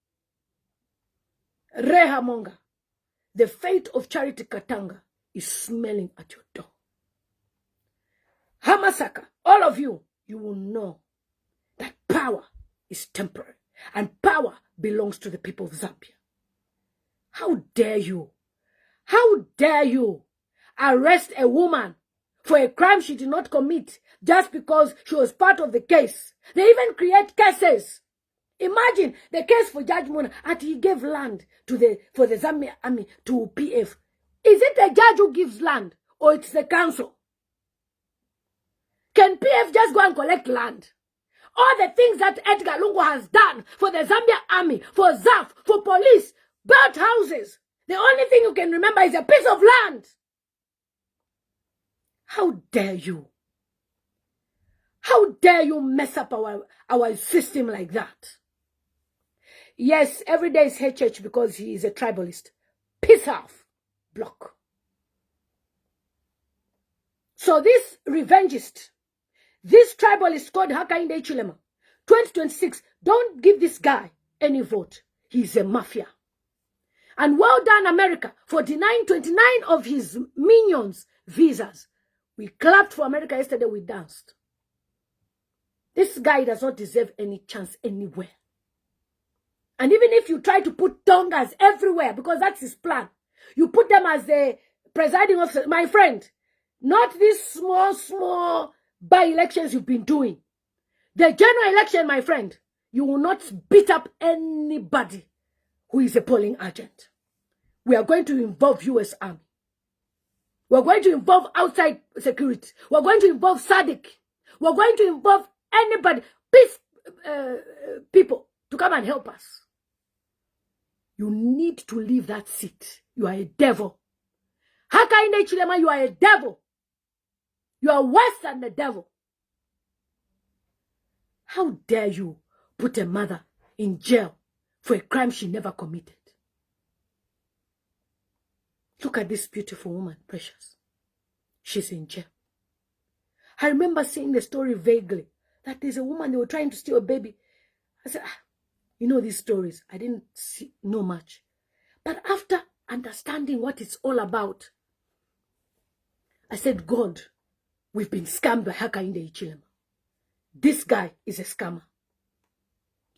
Reha Monga, the fate of Charity Katanga is smelling at your door. Hamasaka, all of you, you will know that power is temporary and power belongs to the people of Zambia. How dare you? How dare you arrest a woman for a crime she did not commit just because she was part of the case? They even create cases. Imagine the case for Judge Muna, and he gave land to for the Zambia army to PF. Is it the judge who gives land or it's the council? Can PF just go and collect land? All the things that Edgar Lungu has done for the Zambia army, for ZAF, for police, built houses. The only thing you can remember is a piece of land. How dare you? How dare you mess up our system like that? Yes, every day is HH because he is a tribalist. Piss off. Block. So this revengist, this tribalist called Hakainde Hichilema, 2026, don't give this guy any vote. He's a mafia. And well done, America, for denying 29 of his minions visas. We clapped for America yesterday, we danced. This guy does not deserve any chance anywhere. And even if you try to put Tongas everywhere, because that's his plan, you put them as the presiding officer, my friend, not these small by-elections you've been doing. The general election, my friend, you will not beat up anybody who is a polling agent. We are going to involve U.S. Army. We're going to involve outside security. We're going to involve SADC. We're going to involve anybody, peace people, to come and help us. You need to leave that seat. You are a devil. Hakainde Hichilema, you are a devil. You are worse than the devil. How dare you put a mother in jail for a crime she never committed? Look at this beautiful woman, Precious. She's in jail. I remember seeing the story vaguely, that there's a woman, they were trying to steal a baby. I said, you know these stories. I didn't know much. But after understanding what it's all about, I said, God, we've been scammed by Hakainde Hichilema. This guy is a scammer.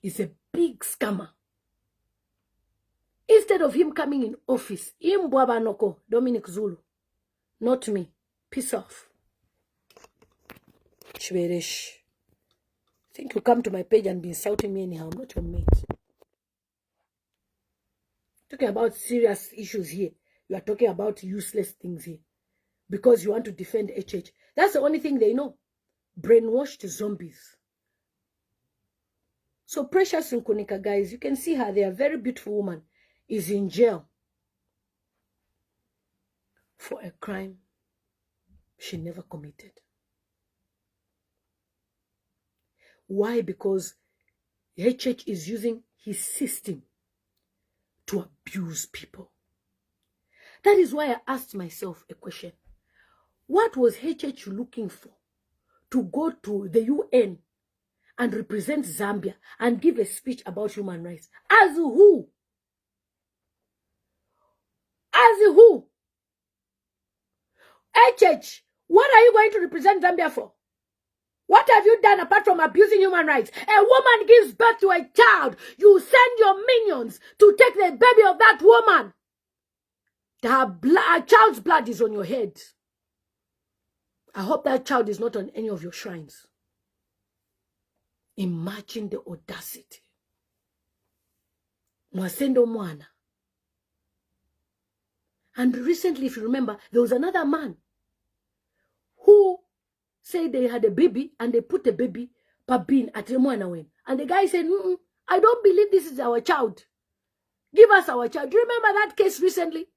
He's a big scammer. Instead of him coming in office, Noko, Dominic Zulu, not me. Piss off. Shwerish. Think you come to my page and be insulting me anyhow. I'm not your mate. Talking about serious issues here. You are talking about useless things here. Because you want to defend HH. That's the only thing they know. Brainwashed zombies. So Precious Nkunika, guys, you can see her. They are a very beautiful woman. Is in jail for a crime she never committed. Why? Because HH is using his system to abuse people. That is why I asked myself a question. What was HH looking for to go to the UN and represent Zambia and give a speech about human rights? As who? As who? HH, what are you going to represent Zambia for? What have you done apart from abusing human rights? A woman gives birth to a child. You send your minions to take the baby of that woman. A child's blood is on your head. I hope that child is not on any of your shrines. Imagine the audacity. Mwasendo mwana. And recently, if you remember, there was another man who said they had a baby and they put the baby pabin at Mwana. And the guy said, I don't believe this is our child. Give us our child. Do you remember that case recently?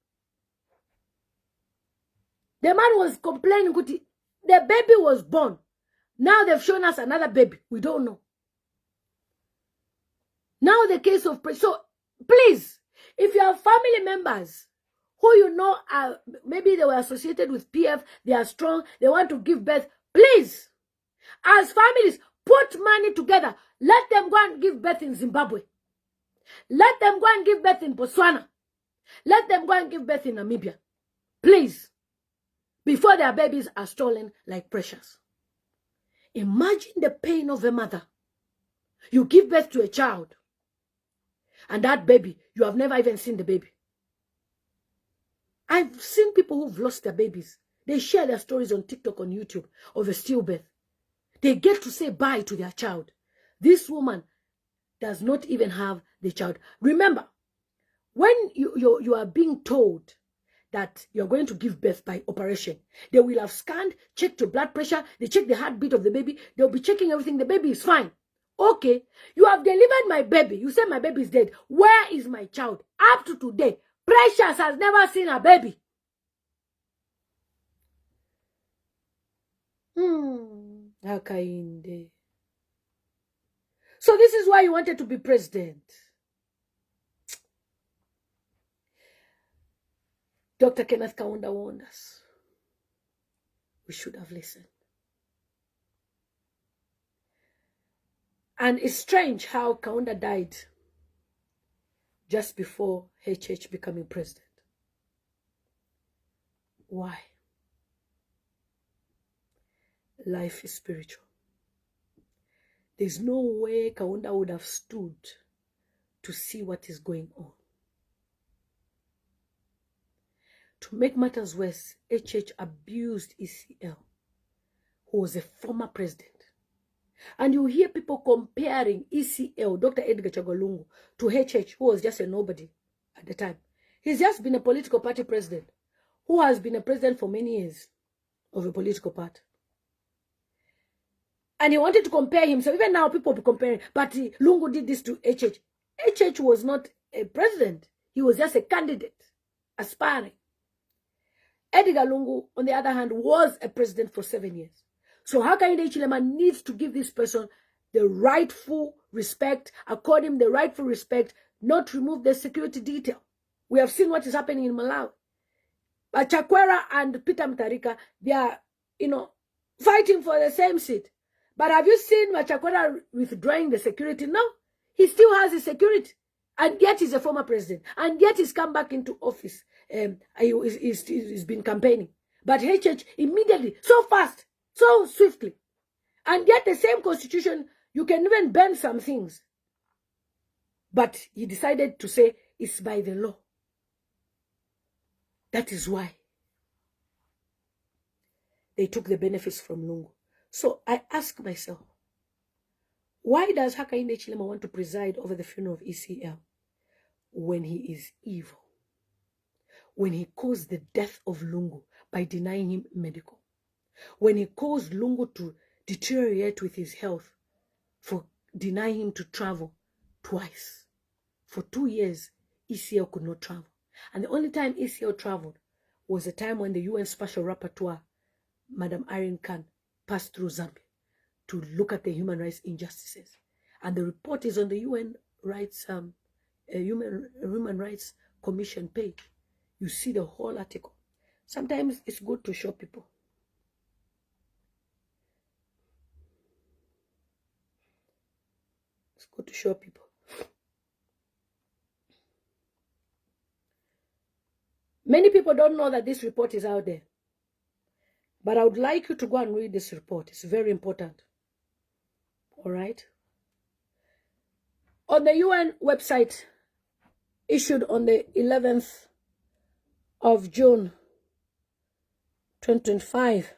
The man was complaining, the baby was born. Now they've shown us another baby. We don't know. Now the case of... So, please, if you have family members who you know are, maybe they were associated with PF, they are strong, they want to give birth, please, as families, put money together. Let them go and give birth in Zimbabwe. Let them go and give birth in Botswana. Let them go and give birth in Namibia. Please. Before their babies are stolen like Precious. Imagine the pain of a mother. You give birth to a child. And that baby, you have never even seen the baby. I've seen people who've lost their babies. They share their stories on TikTok, on YouTube, of a stillbirth. They get to say bye to their child. This woman does not even have the child. Remember, when you are being told that you're going to give birth by operation, they will have scanned, checked your blood pressure, they check the heartbeat of the baby, they'll be checking everything, the baby is fine. Okay, you have delivered my baby, you say my baby is dead. Where is my child? Up to today, Precious has never seen a baby. Hakainde. So this is why you wanted to be president. Dr. Kenneth Kaunda warned us. We should have listened. And it's strange how Kaunda died just before HH becoming president. Why? Life is spiritual. There's no way Kaunda would have stood to see what is going on. To make matters worse, HH abused ECL, who was a former president. And you hear people comparing ECL, Dr. Edgar Chagwa, to HH, who was just a nobody at the time. He's just been a political party president, who has been a president for many years of a political party. And he wanted to compare himself. Even now, people will be comparing. But Lungu did this to HH. HH was not a president. He was just a candidate, aspiring. Edgar Lungu, on the other hand, was a president for 7 years. So Hakainde Hichilema needs to give this person the rightful respect, accord him the rightful respect, not remove the security detail. We have seen what is happening in Malawi. But Chakwera and Peter Mutharika, they are, fighting for the same seat. But have you seen Chakwera withdrawing the security? No. He still has the security. And yet he's a former president. And yet he's come back into office. He's been campaigning. But HH immediately, so fast, so swiftly. And yet the same constitution, you can even bend some things. But he decided to say it's by the law. That is why they took the benefits from Lungu. So I ask myself, why does Hakainde Hichilema want to preside over the funeral of ECL when he is evil? When he caused the death of Lungu by denying him medical? When he caused Lungu to deteriorate with his health for denying him to travel twice? For 2 years, ECL could not travel. And the only time ECL traveled was the time when the UN Special Rapporteur, Madam Irene Khan, passed through Zambia to look at the human rights injustices. And the report is on the Human Rights Commission page. You see the whole article. Sometimes it's good to show people. It's good to show people. Many people don't know that this report is out there. But I would like you to go and read this report. It's very important. All right? On the UN website, issued on the 11th of June 2025,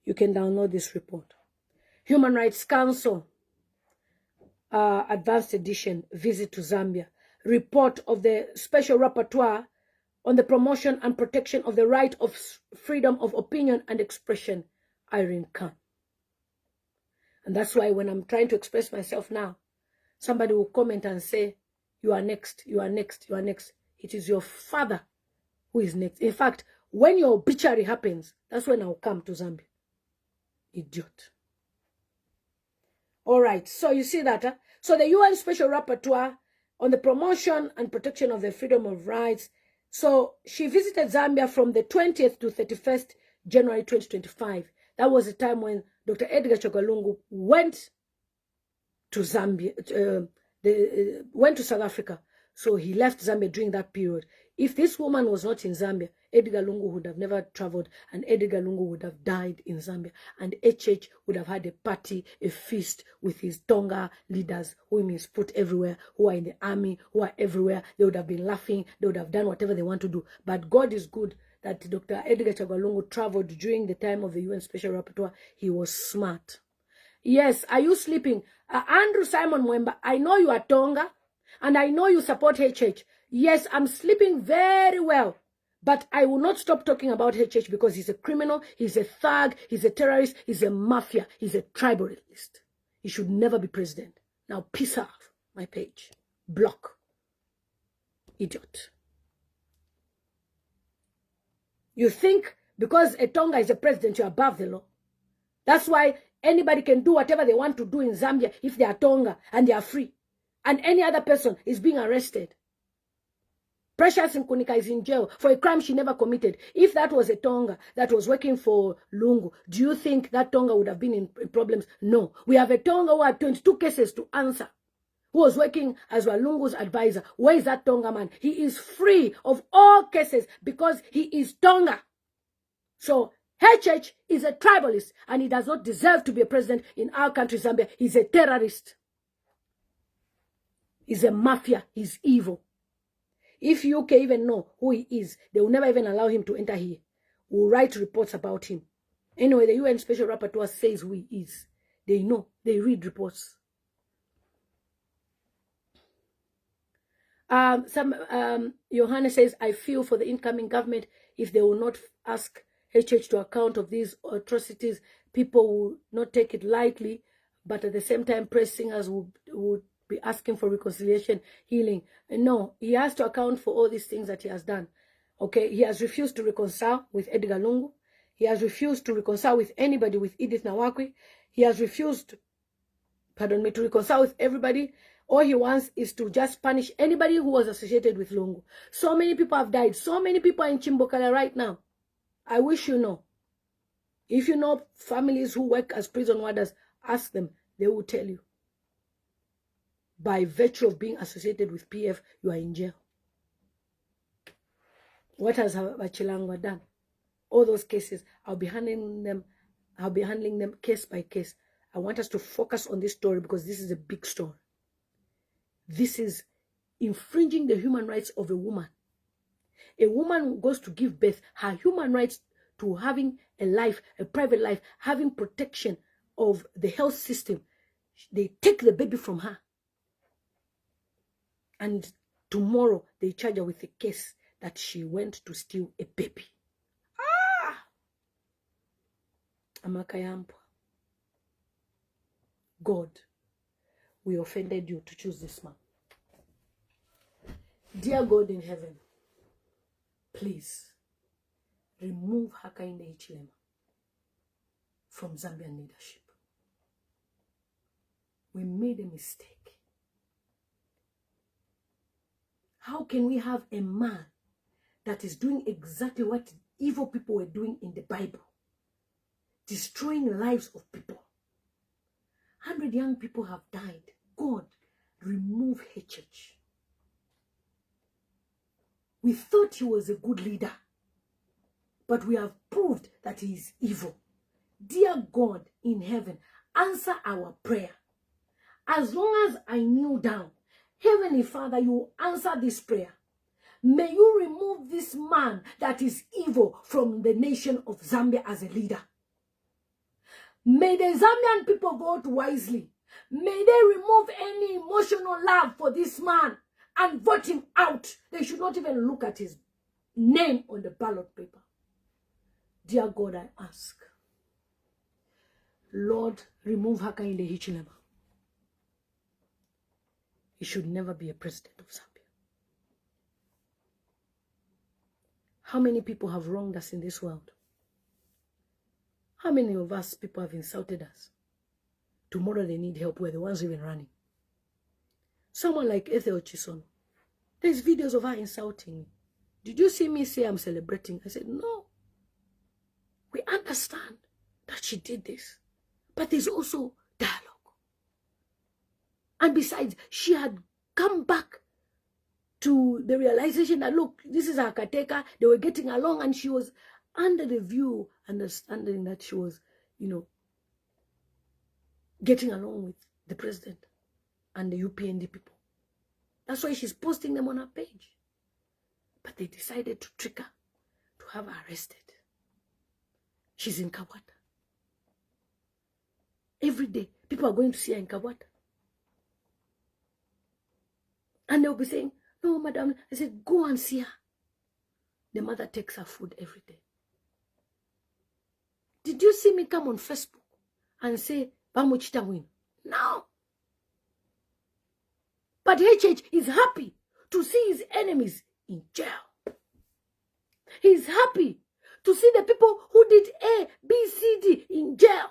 you can download this report. Human Rights Council, Advanced Edition, Visit to Zambia. Report of the Special Rapporteur on the Promotion and Protection of the Right of Freedom of Opinion and Expression, Irene Khan. And that's why when I'm trying to express myself now, somebody will comment and say, you are next, you are next, you are next. It is your father who is next. In fact, when your obituary happens, that's when I'll come to Zambia. Idiot. All right, so you see that. So the UN Special Rapporteur on the Promotion and Protection of the Freedom of Rights. So she visited Zambia from the 20th to 31st January 2025. That was the time when Dr. Edgar Chagwa went to Zambia, went to South Africa. So he left Zambia during that period. If this woman was not in Zambia, Edgar Lungu would have never traveled, and Edgar Lungu would have died in Zambia. And HH would have had a party, a feast with his Tonga leaders, whom he's put everywhere, who are in the army, who are everywhere. They would have been laughing. They would have done whatever they want to do. But God is good that Dr. Edgar Chagwa Lungu traveled during the time of the UN Special Rapporteur. He was smart. Yes, are you sleeping? Andrew Simon Mwemba, I know you are Tonga, and I know you support HH. Yes, I'm sleeping very well. But I will not stop talking about HH because he's a criminal, he's a thug, he's a terrorist, he's a mafia, he's a tribalist. He should never be president. Now, piss off my page. Block. Idiot. You think because a Tonga is a president, you're above the law. That's why anybody can do whatever they want to do in Zambia if they are Tonga and they are free. And any other person is being arrested. Precious Nkunika is in jail for a crime she never committed. If that was a Tonga that was working for Lungu, do you think that Tonga would have been in problems? No. We have a Tonga who had 22 cases to answer, who was working as Lungu's advisor. Where is that Tonga man? He is free of all cases because he is Tonga. So HH is a tribalist and he does not deserve to be a president in our country, Zambia. He's a terrorist. He's a mafia. He's evil. If UK even know who he is, they will never even allow him to enter here. We'll write reports about him. Anyway, the UN Special Rapporteur says who he is. They know. They read reports. Johanna says, I feel for the incoming government. If they will not ask HH to account of these atrocities, people will not take it lightly. But at the same time, press singers would be asking for reconciliation, healing. No, he has to account for all these things that he has done. Okay, he has refused to reconcile with Edgar Lungu. He has refused to reconcile with anybody, with Edith Nawakwi. He has refused, to reconcile with everybody. All he wants is to just punish anybody who was associated with Lungu. So many people have died. So many people are in Chimbokala right now. I wish you know. If you know families who work as prison warders, ask them. They will tell you. By virtue of being associated with PF, you are in jail. What has Bachilangwa done? All those cases, I'll be handling them case by case. I want us to focus on this story because this is a big story. This is infringing the human rights of a woman. A woman who goes to give birth, her human rights to having a life, a private life, having protection of the health system. They take the baby from her. And tomorrow they charge her with a case that she went to steal a baby. Amakayampo. God, we offended you to choose this man. Dear God in heaven, please remove Hakainde Hichilema from Zambian leadership. We made a mistake. How can we have a man that is doing exactly what evil people were doing in the Bible? Destroying lives of people. 100 young people have died. God, remove HH. We thought he was a good leader, but we have proved that he is evil. Dear God in heaven, answer our prayer. As long as I kneel down, Heavenly Father, you will answer this prayer. May you remove this man that is evil from the nation of Zambia as a leader. May the Zambian people vote wisely. May they remove any emotional love for this man and vote him out. They should not even look at his name on the ballot paper. Dear God, I ask, Lord, remove Hakainde Hichilema. He should never be a president of Zambia. How many people have wronged us in this world? How many of us people have insulted us? Tomorrow they need help. We're the ones even running. Someone like Ethel Chisono. There's videos of her insulting me. Did you see me say I'm celebrating? I said, no. We understand that she did this. But there's also dialogue. And besides, she had come back to the realization that, look, this is her caretaker. They were getting along and she was under the view, understanding that she was, getting along with the president and the UPND people. That's why she's posting them on her page. But they decided to trick her, to have her arrested. She's in Kawata. Every day, people are going to see her in Kawata. And they'll be saying, no, madam. I said, go and see her. The mother takes her food every day. Did you see me come on Facebook and say, Bamuchita win? No. But HH is happy to see his enemies in jail. He's happy to see the people who did A, B, C, D in jail.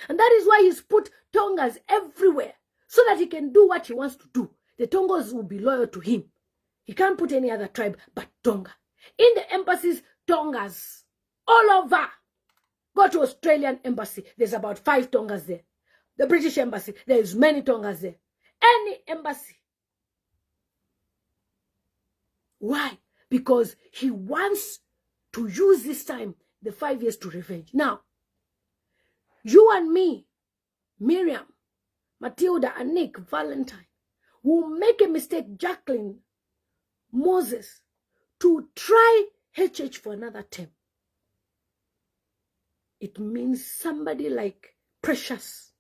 And that is why he's put Tongas everywhere, so that he can do what he wants to do. The Tongos will be loyal to him. He can't put any other tribe but Tonga. In the embassies, Tongas. All over. Go to Australian embassy. There's about 5 Tongas there. The British embassy, there's many Tongas there. Any embassy. Why? Because he wants to use this time, the 5 years, to revenge. Now, you and me, Miriam, Matilda, and Nick, Valentine, will make a mistake, Jacqueline, Moses, to try HH for another term. It means somebody like Precious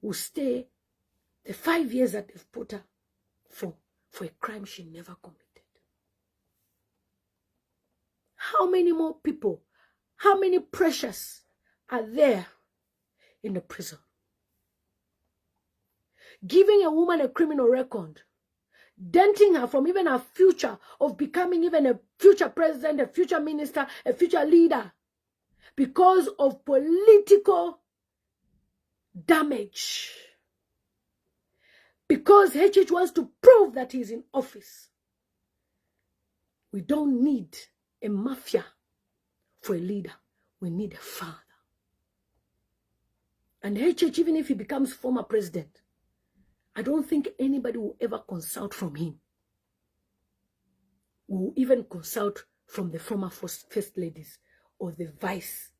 will stay the 5 years that they've put her for a crime she never committed. How many more people, how many Precious are there in the prison? Giving a woman a criminal record, denting her from even her future of becoming even a future president, a future minister, a future leader, because of political damage. Because HH wants to prove that he's in office. We don't need a mafia for a leader. We need a father. And HH, even if he becomes former president, I don't think anybody will ever consult from him. Will even consult from the former first ladies or the vice,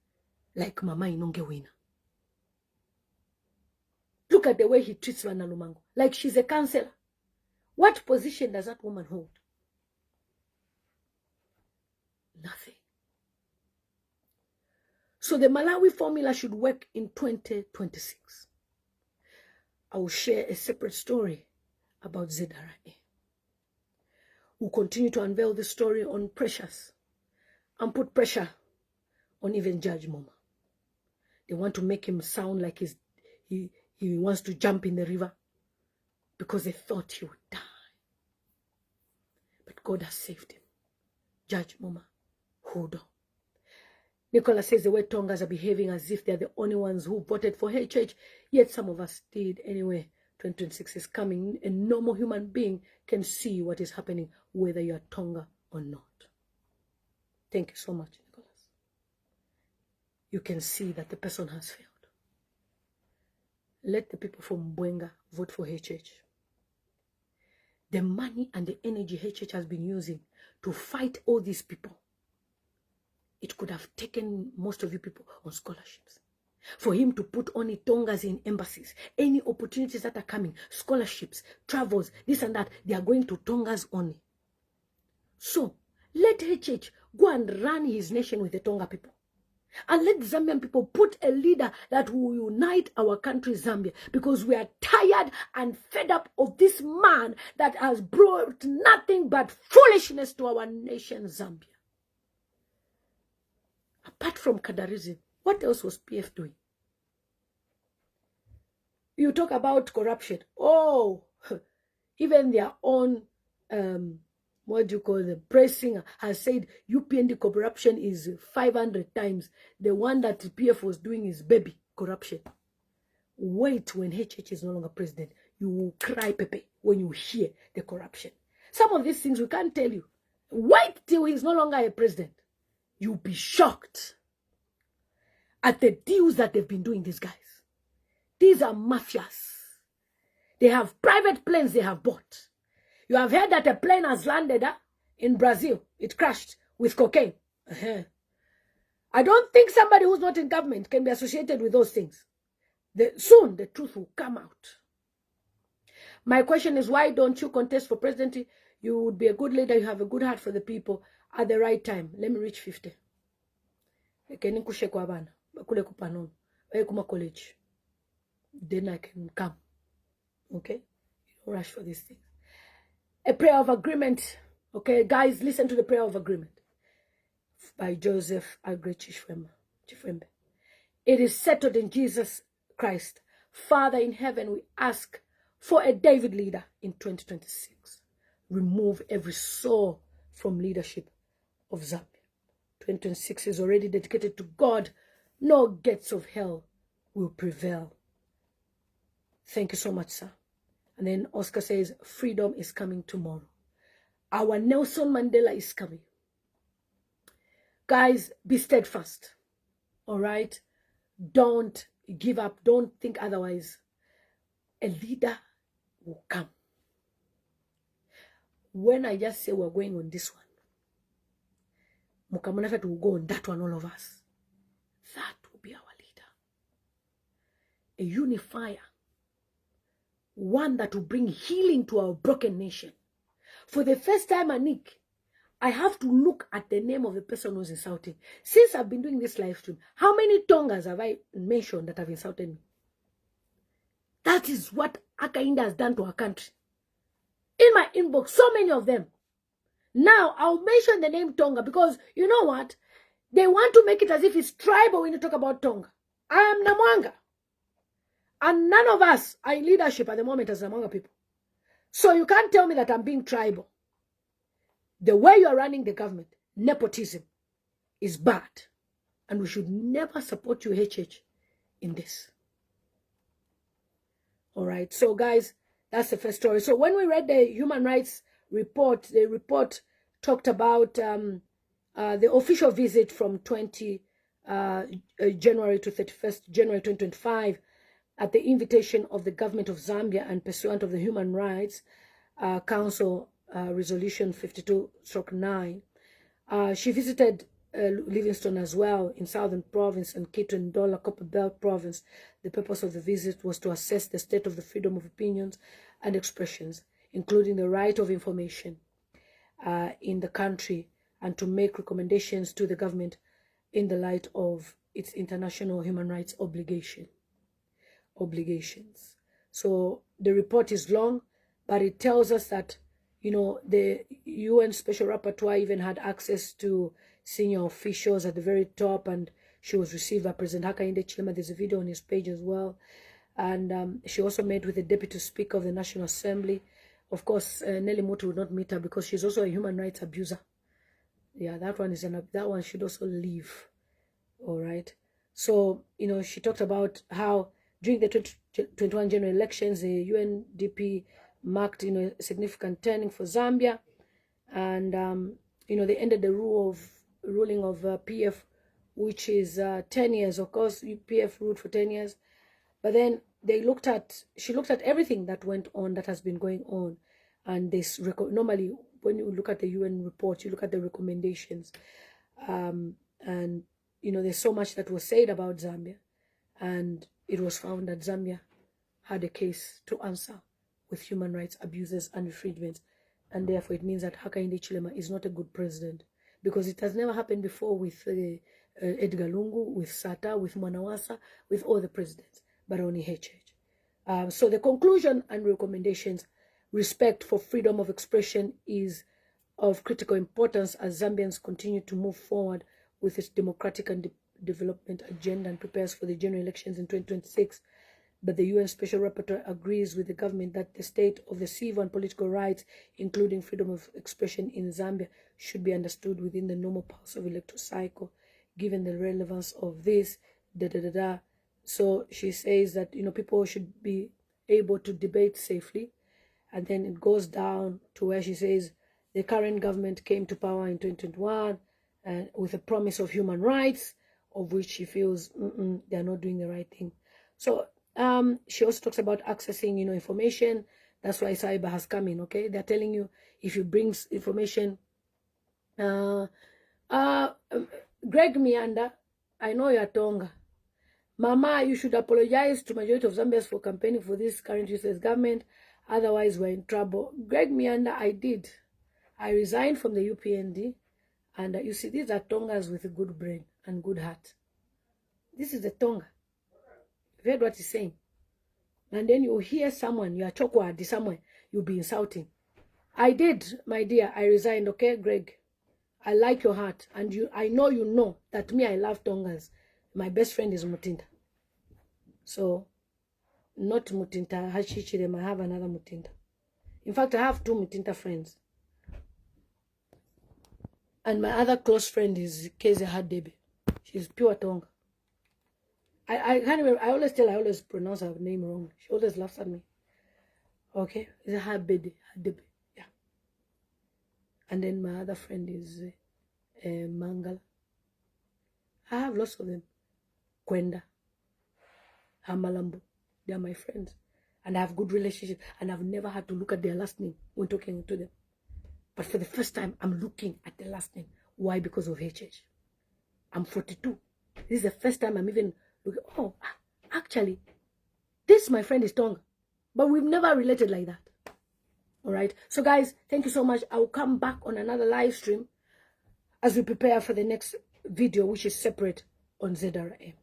like Mama Inongewina. Look at the way he treats Wana Lumango, like she's a counselor. What position does that woman hold? Nothing. So the Malawi formula should work in 2026. I will share a separate story about Zedara. We'll continue to unveil the story on Precious and put pressure on even Judge Muma. They want to make him sound like he wants to jump in the river because they thought he would die. But God has saved him. Judge Muma, hold on. Nicola says the way Tongas are behaving as if they're the only ones who voted for HH, yet some of us did. Anyway, 2026 is coming. A normal human being can see what is happening, whether you're Tonga or not. Thank you so much, Nicholas. You can see that the person has failed. Let the people from Mwenga vote for HH. The money and the energy HH has been using to fight all these people, it could have taken most of you people on scholarships. For him to put only Tongas in embassies, any opportunities that are coming, scholarships, travels, this and that, they are going to Tongas only. So, let HH go and run his nation with the Tonga people. And let Zambian people put a leader that will unite our country, Zambia, because we are tired and fed up of this man that has brought nothing but foolishness to our nation, Zambia. Apart from Kadarism, what else was PF doing? You talk about corruption. Oh, even their own, what do you call the press singer has said UPND corruption is 500 times. The one that PF was doing is baby corruption. Wait, when HH is no longer president, you will cry, Pepe, when you hear the corruption. Some of these things we can't tell you. Wait till he's no longer a president. You'll be shocked at the deals that they've been doing, these guys. These are mafias. They have private planes they have bought. You have heard that a plane has landed in Brazil. It crashed with cocaine. I don't think somebody who's not in government can be associated with those things. Soon the truth will come out. My question is, why don't you contest for presidency? You would be a good leader. You have a good heart for the people. At the right time, let me reach 50. Then I can come. Okay? You don't rush for these things. A prayer of agreement. Okay, guys, listen to the prayer of agreement by Joseph Agre-Chifwembe. It is settled in Jesus Christ. Father in heaven, we ask for a David leader in 2026. Remove every soul from leadership of Zambia. 2026 is already dedicated to God. No gates of hell will prevail. Thank you so much, sir. And then Oscar says, freedom is coming tomorrow. Our Nelson Mandela is coming. Guys, be steadfast. All right? Don't give up. Don't think otherwise. A leader will come. When I just say we're going on this one, Mukamunafet will go on that one, all of us. That will be our leader. A unifier. One that will bring healing to our broken nation. For the first time, Anik, I have to look at the name of the person who's insulting. Since I've been doing this live stream, how many Tongas have I mentioned that have insulted me? That is what Hakainde has done to our country. In my inbox, so many of them. Now, I'll mention the name Tonga because, you know what? They want to make it as if it's tribal when you talk about Tonga. I am Namwanga. And none of us are in leadership at the moment as Namwanga people. So you can't tell me that I'm being tribal. The way you're running the government, nepotism, is bad. And we should never support you, HH, in this. All right. So, guys, that's the first story. So when we read the human rights report, the report talked about the official visit from 20 January to 31st January 2025 at the invitation of the government of Zambia and pursuant of the Human Rights Council Resolution 52/9. She visited Livingstone as well in Southern Province and Kitwe Ndola Copperbelt Province. The purpose of the visit was to assess the state of the freedom of opinions and expressions, including the right of information in the country, and to make recommendations to the government in the light of its international human rights obligations. So the report is long, but it tells us that, you know, the UN Special Rapporteur even had access to senior officials at the very top, and she was received by President Hakainde Hichilema. There's a video on his page as well. And she also met with the Deputy Speaker of the National Assembly. Of course, Nelly Moto would not meet her because she's also a human rights abuser. Yeah, that one should also leave. All right. So, you know, she talked about how during the 2021 general elections, the UNDP marked, you know, a significant turning for Zambia. And, you know, they ended the ruling of PF, which is 10 years. Of course, PF ruled for 10 years. But then she looked at everything that went on, that has been going on. And this normally, when you look at the UN report, you look at the recommendations. And, you know, there's so much that was said about Zambia. And it was found that Zambia had a case to answer with human rights abuses and infringements. And therefore, it means that Hakainde Hichilema is not a good president. Because it has never happened before with Edgar Lungu, with Sata, with Mwanawasa, with all the presidents, but only HH. So the conclusion and recommendations: respect for freedom of expression is of critical importance as Zambians continue to move forward with its democratic and development agenda and prepares for the general elections in 2026. But the UN Special Rapporteur agrees with the government that the state of the civil and political rights, including freedom of expression in Zambia, should be understood within the normal pulse of electoral cycle, given the relevance of this, So she says that, you know, people should be able to debate safely. And then it goes down to where she says the current government came to power in 2021 and with a promise of human rights, of which she feels they're not doing the right thing. So she also talks about accessing, you know, information. That's why cyber has come in. Okay, they're telling you if you bring information. Greg Mianda, I know you're Tonga. Mama, you should apologize to majority of Zambians for campaigning for this current useless government. Otherwise, we're in trouble. Greg Mianda, I did. I resigned from the UPND. And you see, these are Tongas with a good brain and good heart. This is the Tonga. You've heard what he's saying. And then you hear someone, you are chokwadi somewhere, you'll be insulting. I did, my dear. I resigned, okay, Greg? I like your heart. And I know you know that me, I love Tongas. My best friend is Mutinda. So, not Mutinda Hichilema, I have another Mutinda. In fact, I have 2 Mutinda friends. And my other close friend is Keze Hadebe. She's pure Tonga. I can't remember. I always pronounce her name wrong. She always laughs at me. Okay? It's Hadebe. Yeah. And then my other friend is Mangala. I have lots of them. Kwenda, Hamalambo. They are my friends. And I have good relationships. And I've never had to look at their last name when talking to them. But for the first time, I'm looking at the last name. Why? Because of HH. I'm 42. This is the first time I'm even looking. Oh, actually, this, my friend, is Tonga. But we've never related like that. All right. So, guys, thank you so much. I'll come back on another live stream as we prepare for the next video, which is separate on ZRM.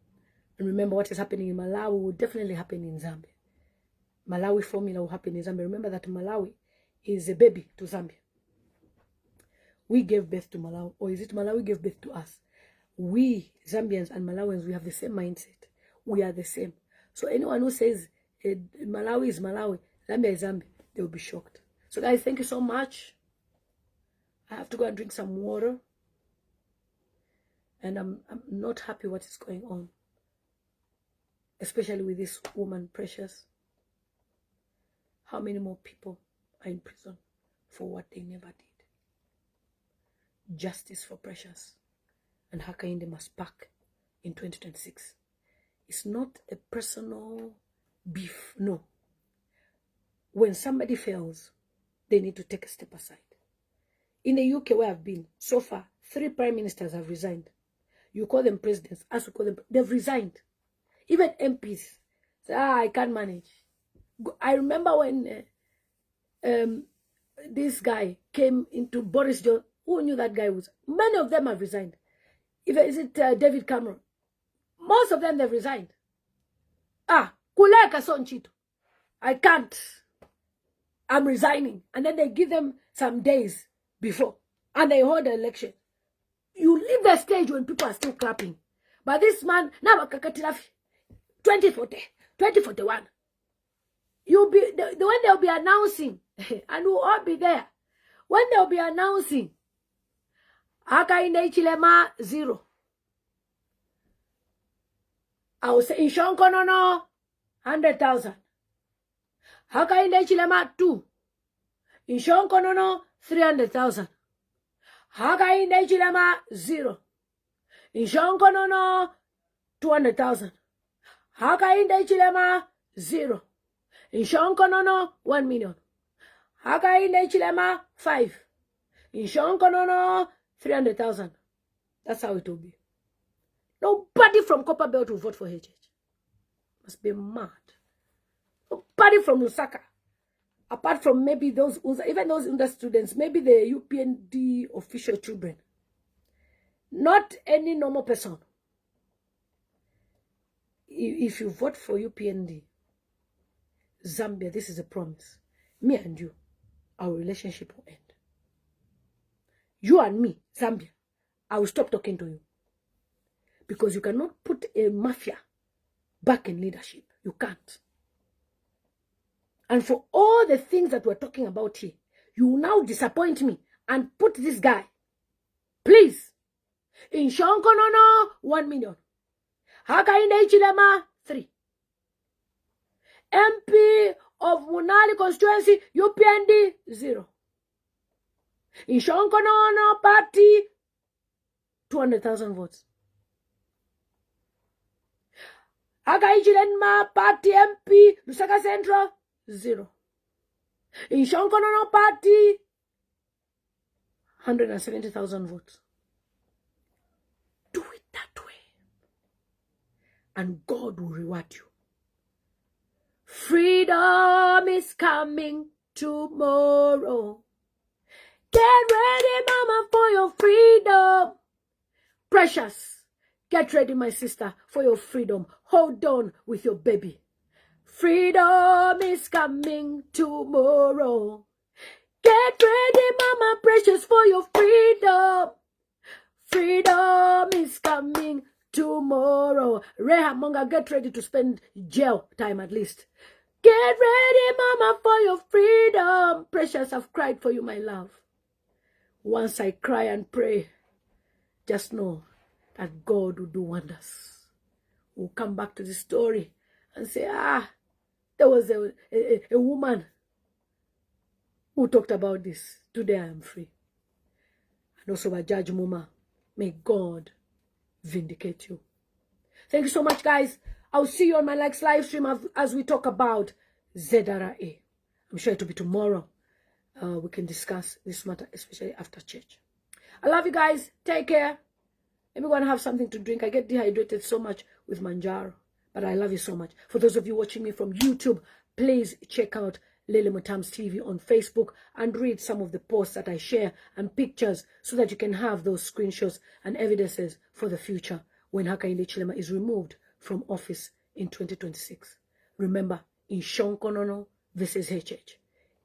And remember, what is happening in Malawi will definitely happen in Zambia. Malawi formula will happen in Zambia. Remember that Malawi is a baby to Zambia. We gave birth to Malawi, or is it Malawi gave birth to us? We, Zambians and Malawians, we have the same mindset. We are the same. So anyone who says Malawi is Malawi, Zambia is Zambia, they will be shocked. So guys, thank you so much. I have to go and drink some water. And I'm not happy what is going on. Especially with this woman, Precious. How many more people are in prison for what they never did? Justice for Precious. And Hakainde must back in 2026. It's not a personal beef, no. When somebody fails, they need to take a step aside. In the UK where I've been, so far, 3 prime ministers have resigned. You call them presidents, as we call them, they've resigned. Even MPs say, I can't manage. I remember when this guy came into Boris Johnson. Who knew that guy was? Many of them have resigned. Even is it David Cameron? Most of them, they've resigned. Kuleka Sonchito. I can't. I'm resigning. And then they give them some days before. And they hold the election. You leave the stage when people are still clapping. But this man, now 2040, 2041. You'll be when they'll be announcing, and we'll all be there. When they'll be announcing, Hakainde Hichilema 0. I will say in Shonkonono 100,000. Hakainde Hichilema 2. In Shonkonono 300,000. Hakainde Hichilema 0. In Shonkonono 200,000. Hakainde Hichilema 0. In Shonkonono 1 million. Hakainde Hichilema 5. In Shonkonono 300,000. That's how it will be. Nobody from Copper Belt will vote for HH. Must be mad. Nobody from Lusaka. Apart from maybe those, even those under students, maybe the UPND official children. Not any normal person. If you vote for UPND, Zambia, this is a promise. Me and you, our relationship will end. You and me, Zambia, I will stop talking to you. Because you cannot put a mafia back in leadership. You can't. And for all the things that we're talking about here, you will now disappoint me and put this guy, please, in Shonkonono 1 million. Hakainde Hichilema 3. MP of Munali constituency, UPND 0. In Shonkonono party, 200,000 votes. Hakainde Hichilema party MP, Lusaka Central, 0. In Shonkonono party, 170,000 votes. Do it that way. And God will reward you. Freedom is coming tomorrow. Get ready, mama, for your freedom. Precious, get ready, my sister, for your freedom. Hold on with your baby. Freedom is coming tomorrow. Get ready, mama, precious, for your freedom. Freedom is coming tomorrow. Rehamonga, get ready to spend jail time at least. Get ready, mama, for your freedom. Precious, I've cried for you, my love. Once I cry and pray, just know that God will do wonders. We'll come back to the story and say, there was a woman who talked about this. Today I am free. and also by Judge Muma. May God vindicate you. Thank you so much, guys. I'll see you on my next live stream as we talk about ZRA. I'm sure it will be tomorrow. We can discuss this matter, especially after church. I love you guys. Take care. Let me go and have something to drink. I get dehydrated so much with Manjaro. But I love you so much. For those of you watching me from YouTube, please check out Lily Mutam's TV on Facebook and read some of the posts that I share and pictures so that you can have those screenshots and evidences for the future when Hakainde Hichilema is removed from office in 2026. Remember, in Shonkonono versus HH,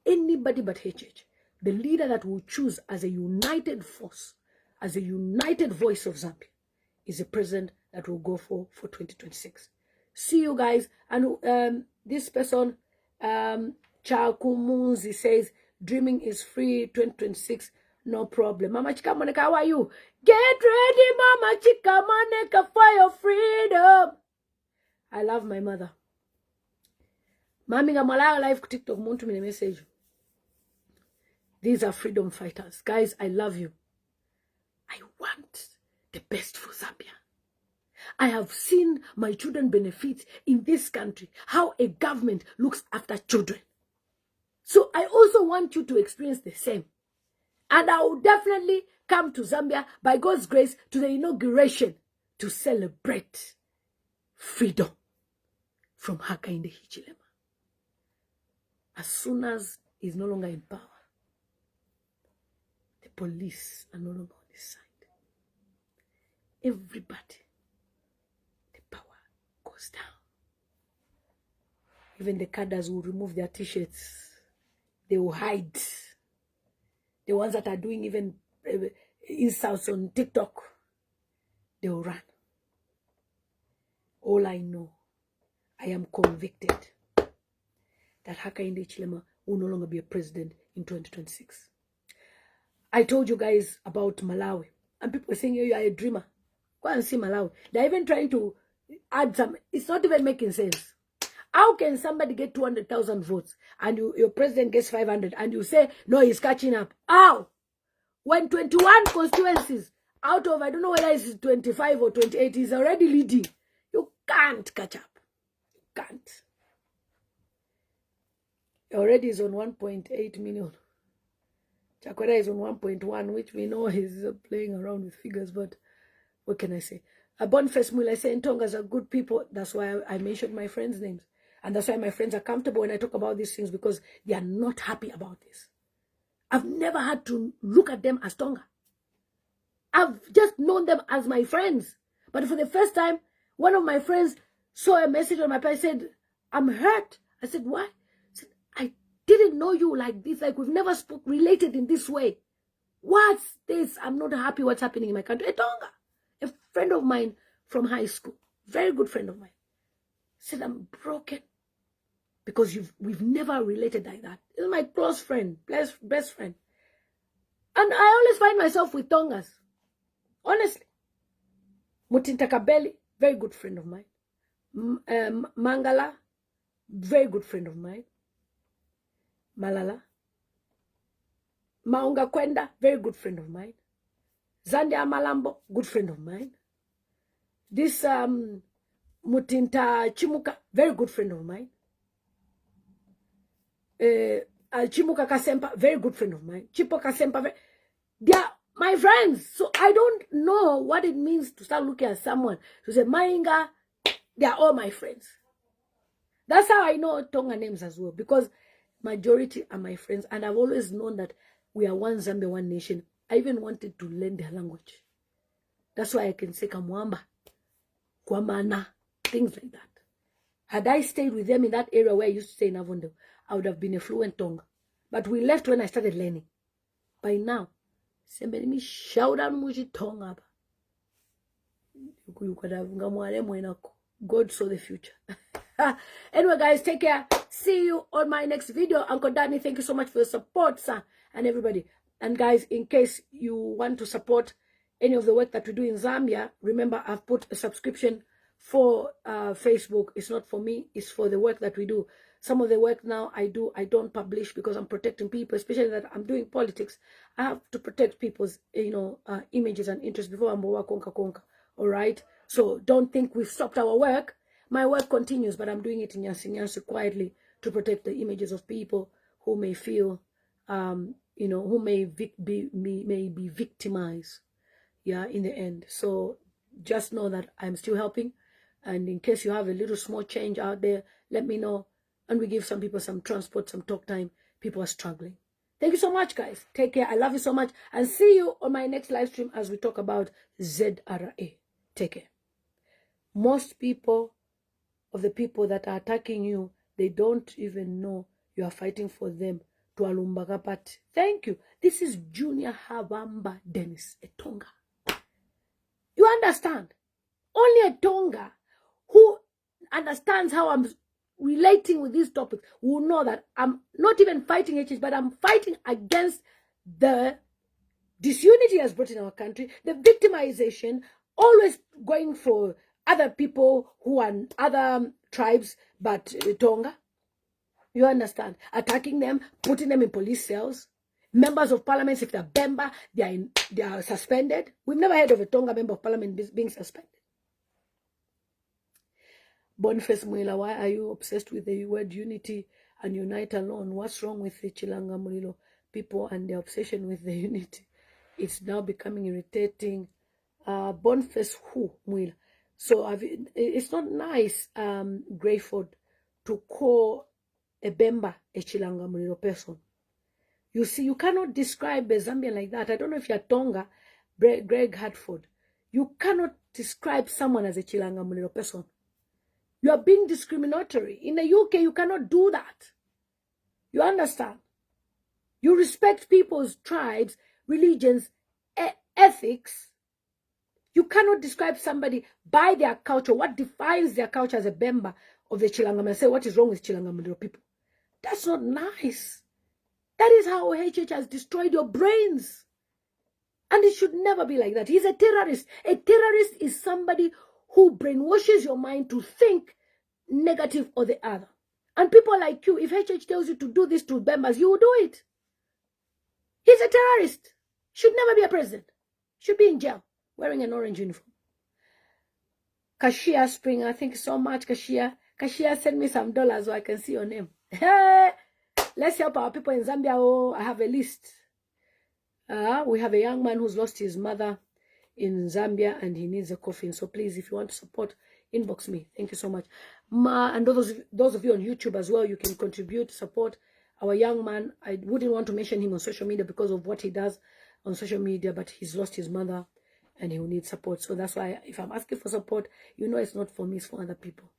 anybody but HH, the leader that will choose as a united force, as a united voice of Zambia, is the president that will go for 2026. See you guys. And this person, Chakumunzi, says, dreaming is free 2026, no problem. Mama Chika Monica, how are you? Get ready, Mama Chika Monica, for your freedom. I love my mother. Mami Gamala live TikTok, muntu mine message. These are freedom fighters. Guys, I love you. I want the best for Zambia. I have seen my children benefit in this country, how a government looks after children. So I also want you to experience the same. And I will definitely come to Zambia, by God's grace, to the inauguration to celebrate freedom from Hakainde Hichilema. As soon as he's no longer in power, the police are no longer on his side. Everybody, the power goes down. Even the cadres will remove their t-shirts. They will hide. The ones that are doing even insults on TikTok, they will run. All I know, I am convicted that Hakainde Hichilema will no longer be a president in 2026. I told you guys about Malawi, and people are saying, you are a dreamer. Go and see Malawi. They're even trying to add some. It's not even making sense. How can somebody get 200,000 votes and your president gets 500 and you say, no, he's catching up? How? When 21 constituencies out of, I don't know whether it's 25 or 28, he's already leading. You can't catch up. You can't. Already is on 1.8 million. Chakwera is on 1.1, which we know he's playing around with figures, but what can I say? Boniface Mula say Tongas are good people. That's why I mentioned my friends' names. And that's why my friends are comfortable when I talk about these things, because they are not happy about this. I've never had to look at them as Tonga. I've just known them as my friends. But for the first time, one of my friends saw a message on my page, said, I'm hurt. I said, why? I said, I didn't know you like this. Like, we've never related in this way. What's this? I'm not happy what's happening in my country. A Tonga, a friend of mine from high school, very good friend of mine, said, I'm broken because we've never related like that. This is my close friend, best friend. And I always find myself with Tongas. Honestly. Mutinta Kabeli, very good friend of mine. Mangala, very good friend of mine. Malala. Maunga Kwenda, very good friend of mine. Zandia Malambo, good friend of mine. This Mutinta Chimuka, very good friend of mine. Chimuka Kasempa, very good friend of mine. Chipo Kasempa, they are my friends. So I don't know what it means to start looking at someone to say, Mainga, they are all my friends. That's how I know Tonga names as well, because majority are my friends, and I've always known that we are one Zambia, one nation. I even wanted to learn their language. That's why I can say Kamwamba, Kwamana, things like that. Had I stayed with them in that area where I used to stay in Avondo, I would have been a fluent Tonga. But we left when I started learning. By now, somebody me shout out Muji Tonga. God saw the future. Anyway, guys, take care. See you on my next video. Uncle Danny, thank you so much for your support, sir, and everybody. And guys, in case you want to support any of the work that we do in Zambia, remember I've put a subscription for Facebook. It's not for me, it's for the work that we do. Some of the work now I don't publish because I'm protecting people, especially that I'm doing politics. I have to protect people's, images and interests before I'm konka. All right. So don't think we've stopped our work. My work continues, but I'm doing it in Nyansi quietly to protect the images of people who may feel, who may be victimized. Yeah, in the end. So just know that I'm still helping. And in case you have a little small change out there, let me know. And we give some people some transport, some talk time. People are struggling. Thank you so much, guys. Take care. I love you so much. And see you on my next live stream as we talk about ZRA. Take care. Most people of the people that are attacking you, they don't even know you are fighting for them. To Alumbagapat. Thank you. This is Junior Habamba Dennis Etonga. You understand? Only a Tonga who understands how I'm relating with these topics will know that I'm not even fighting HH, but I'm fighting against the disunity has brought in our country, the victimization, always going for other people who are other tribes, but Tonga. You understand? Attacking them, putting them in police cells. Members of parliament, if they're Bemba, they are suspended. We've never heard of a Tonga member of parliament being suspended. Boniface Mwila, why are you obsessed with the word unity and unite alone? What's wrong with the Chilanga Mulilo people and their obsession with the unity? It's now becoming irritating. Boniface who, Mwila? So it's not nice, Grayford, to call a Bemba a Chilanga Mulilo person. You see, you cannot describe a Zambian like that. I don't know if you're Tonga, Greg Hartford. You cannot describe someone as a Chilanga Mulilo person. You are being discriminatory. In the UK, you cannot do that. You understand? You respect people's tribes, religions, ethics. You cannot describe somebody by their culture. What defines their culture as a Bemba of the Chilangama and say, what is wrong with Chilanga people? That's not nice. That is how HH has destroyed your brains. And it should never be like that. He's a terrorist. A terrorist is somebody who brainwashes your mind to think negative or the other. And people like you, if HH tells you to do this to Bembas, you will do it. He's a terrorist. Should never be a president. Should be in jail, wearing an orange uniform. Kashia Springer, thank you so much, Kashia. Kashia, send me some dollars so I can see your name. Hey, let's help our people in Zambia. Oh, I have a list. We have a young man who's lost his mother in Zambia and he needs a coffin. So please, if you want to support, inbox me. Thank you so much. And those of you on YouTube as well, you can contribute, support our young man. I wouldn't want to mention him on social media because of what he does on social media, but he's lost his mother and he will need support. So that's why if I'm asking for support, you know it's not for me, it's for other people.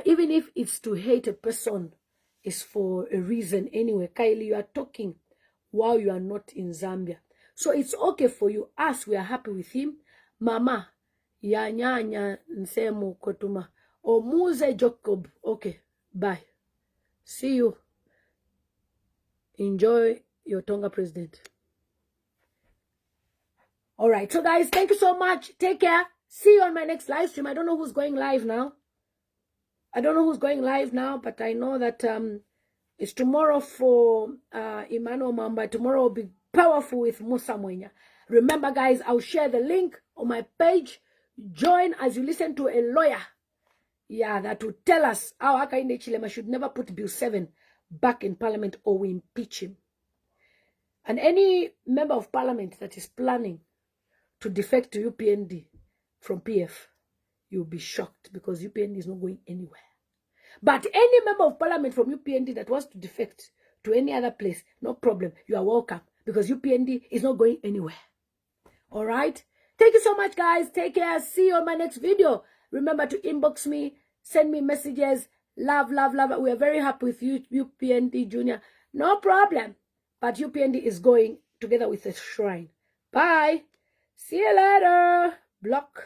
Even if it's to hate a person, it's for a reason anyway. Kylie, you are talking while you are not in Zambia. So it's okay for you. Us, we are happy with him. Mama, ya nyanya nsemu kotuma. Omuze Jacob. Okay, bye. See you. Enjoy your Tonga president. All right. So guys, thank you so much. Take care. See you on my next live stream. I don't know who's going live now. But I know that it's tomorrow for Emmanuel Mamba. Tomorrow will be powerful with Musa Mwenya. Remember, guys, I'll share the link on my page. Join as you listen to a lawyer. Yeah, that will tell us how Hakainde Hichilema should never put Bill 7 back in Parliament or we impeach him. And any member of Parliament that is planning to defect to UPND from PF, you'll be shocked because UPND is not going anywhere. But any member of Parliament from UPND that wants to defect to any other place, no problem. You are welcome because UPND is not going anywhere. All right? Thank you so much, guys. Take care. See you on my next video. Remember to inbox me, send me messages. Love, love, love. We are very happy with you, UPND Junior. No problem. But UPND is going together with the shrine. Bye. See you later. Block.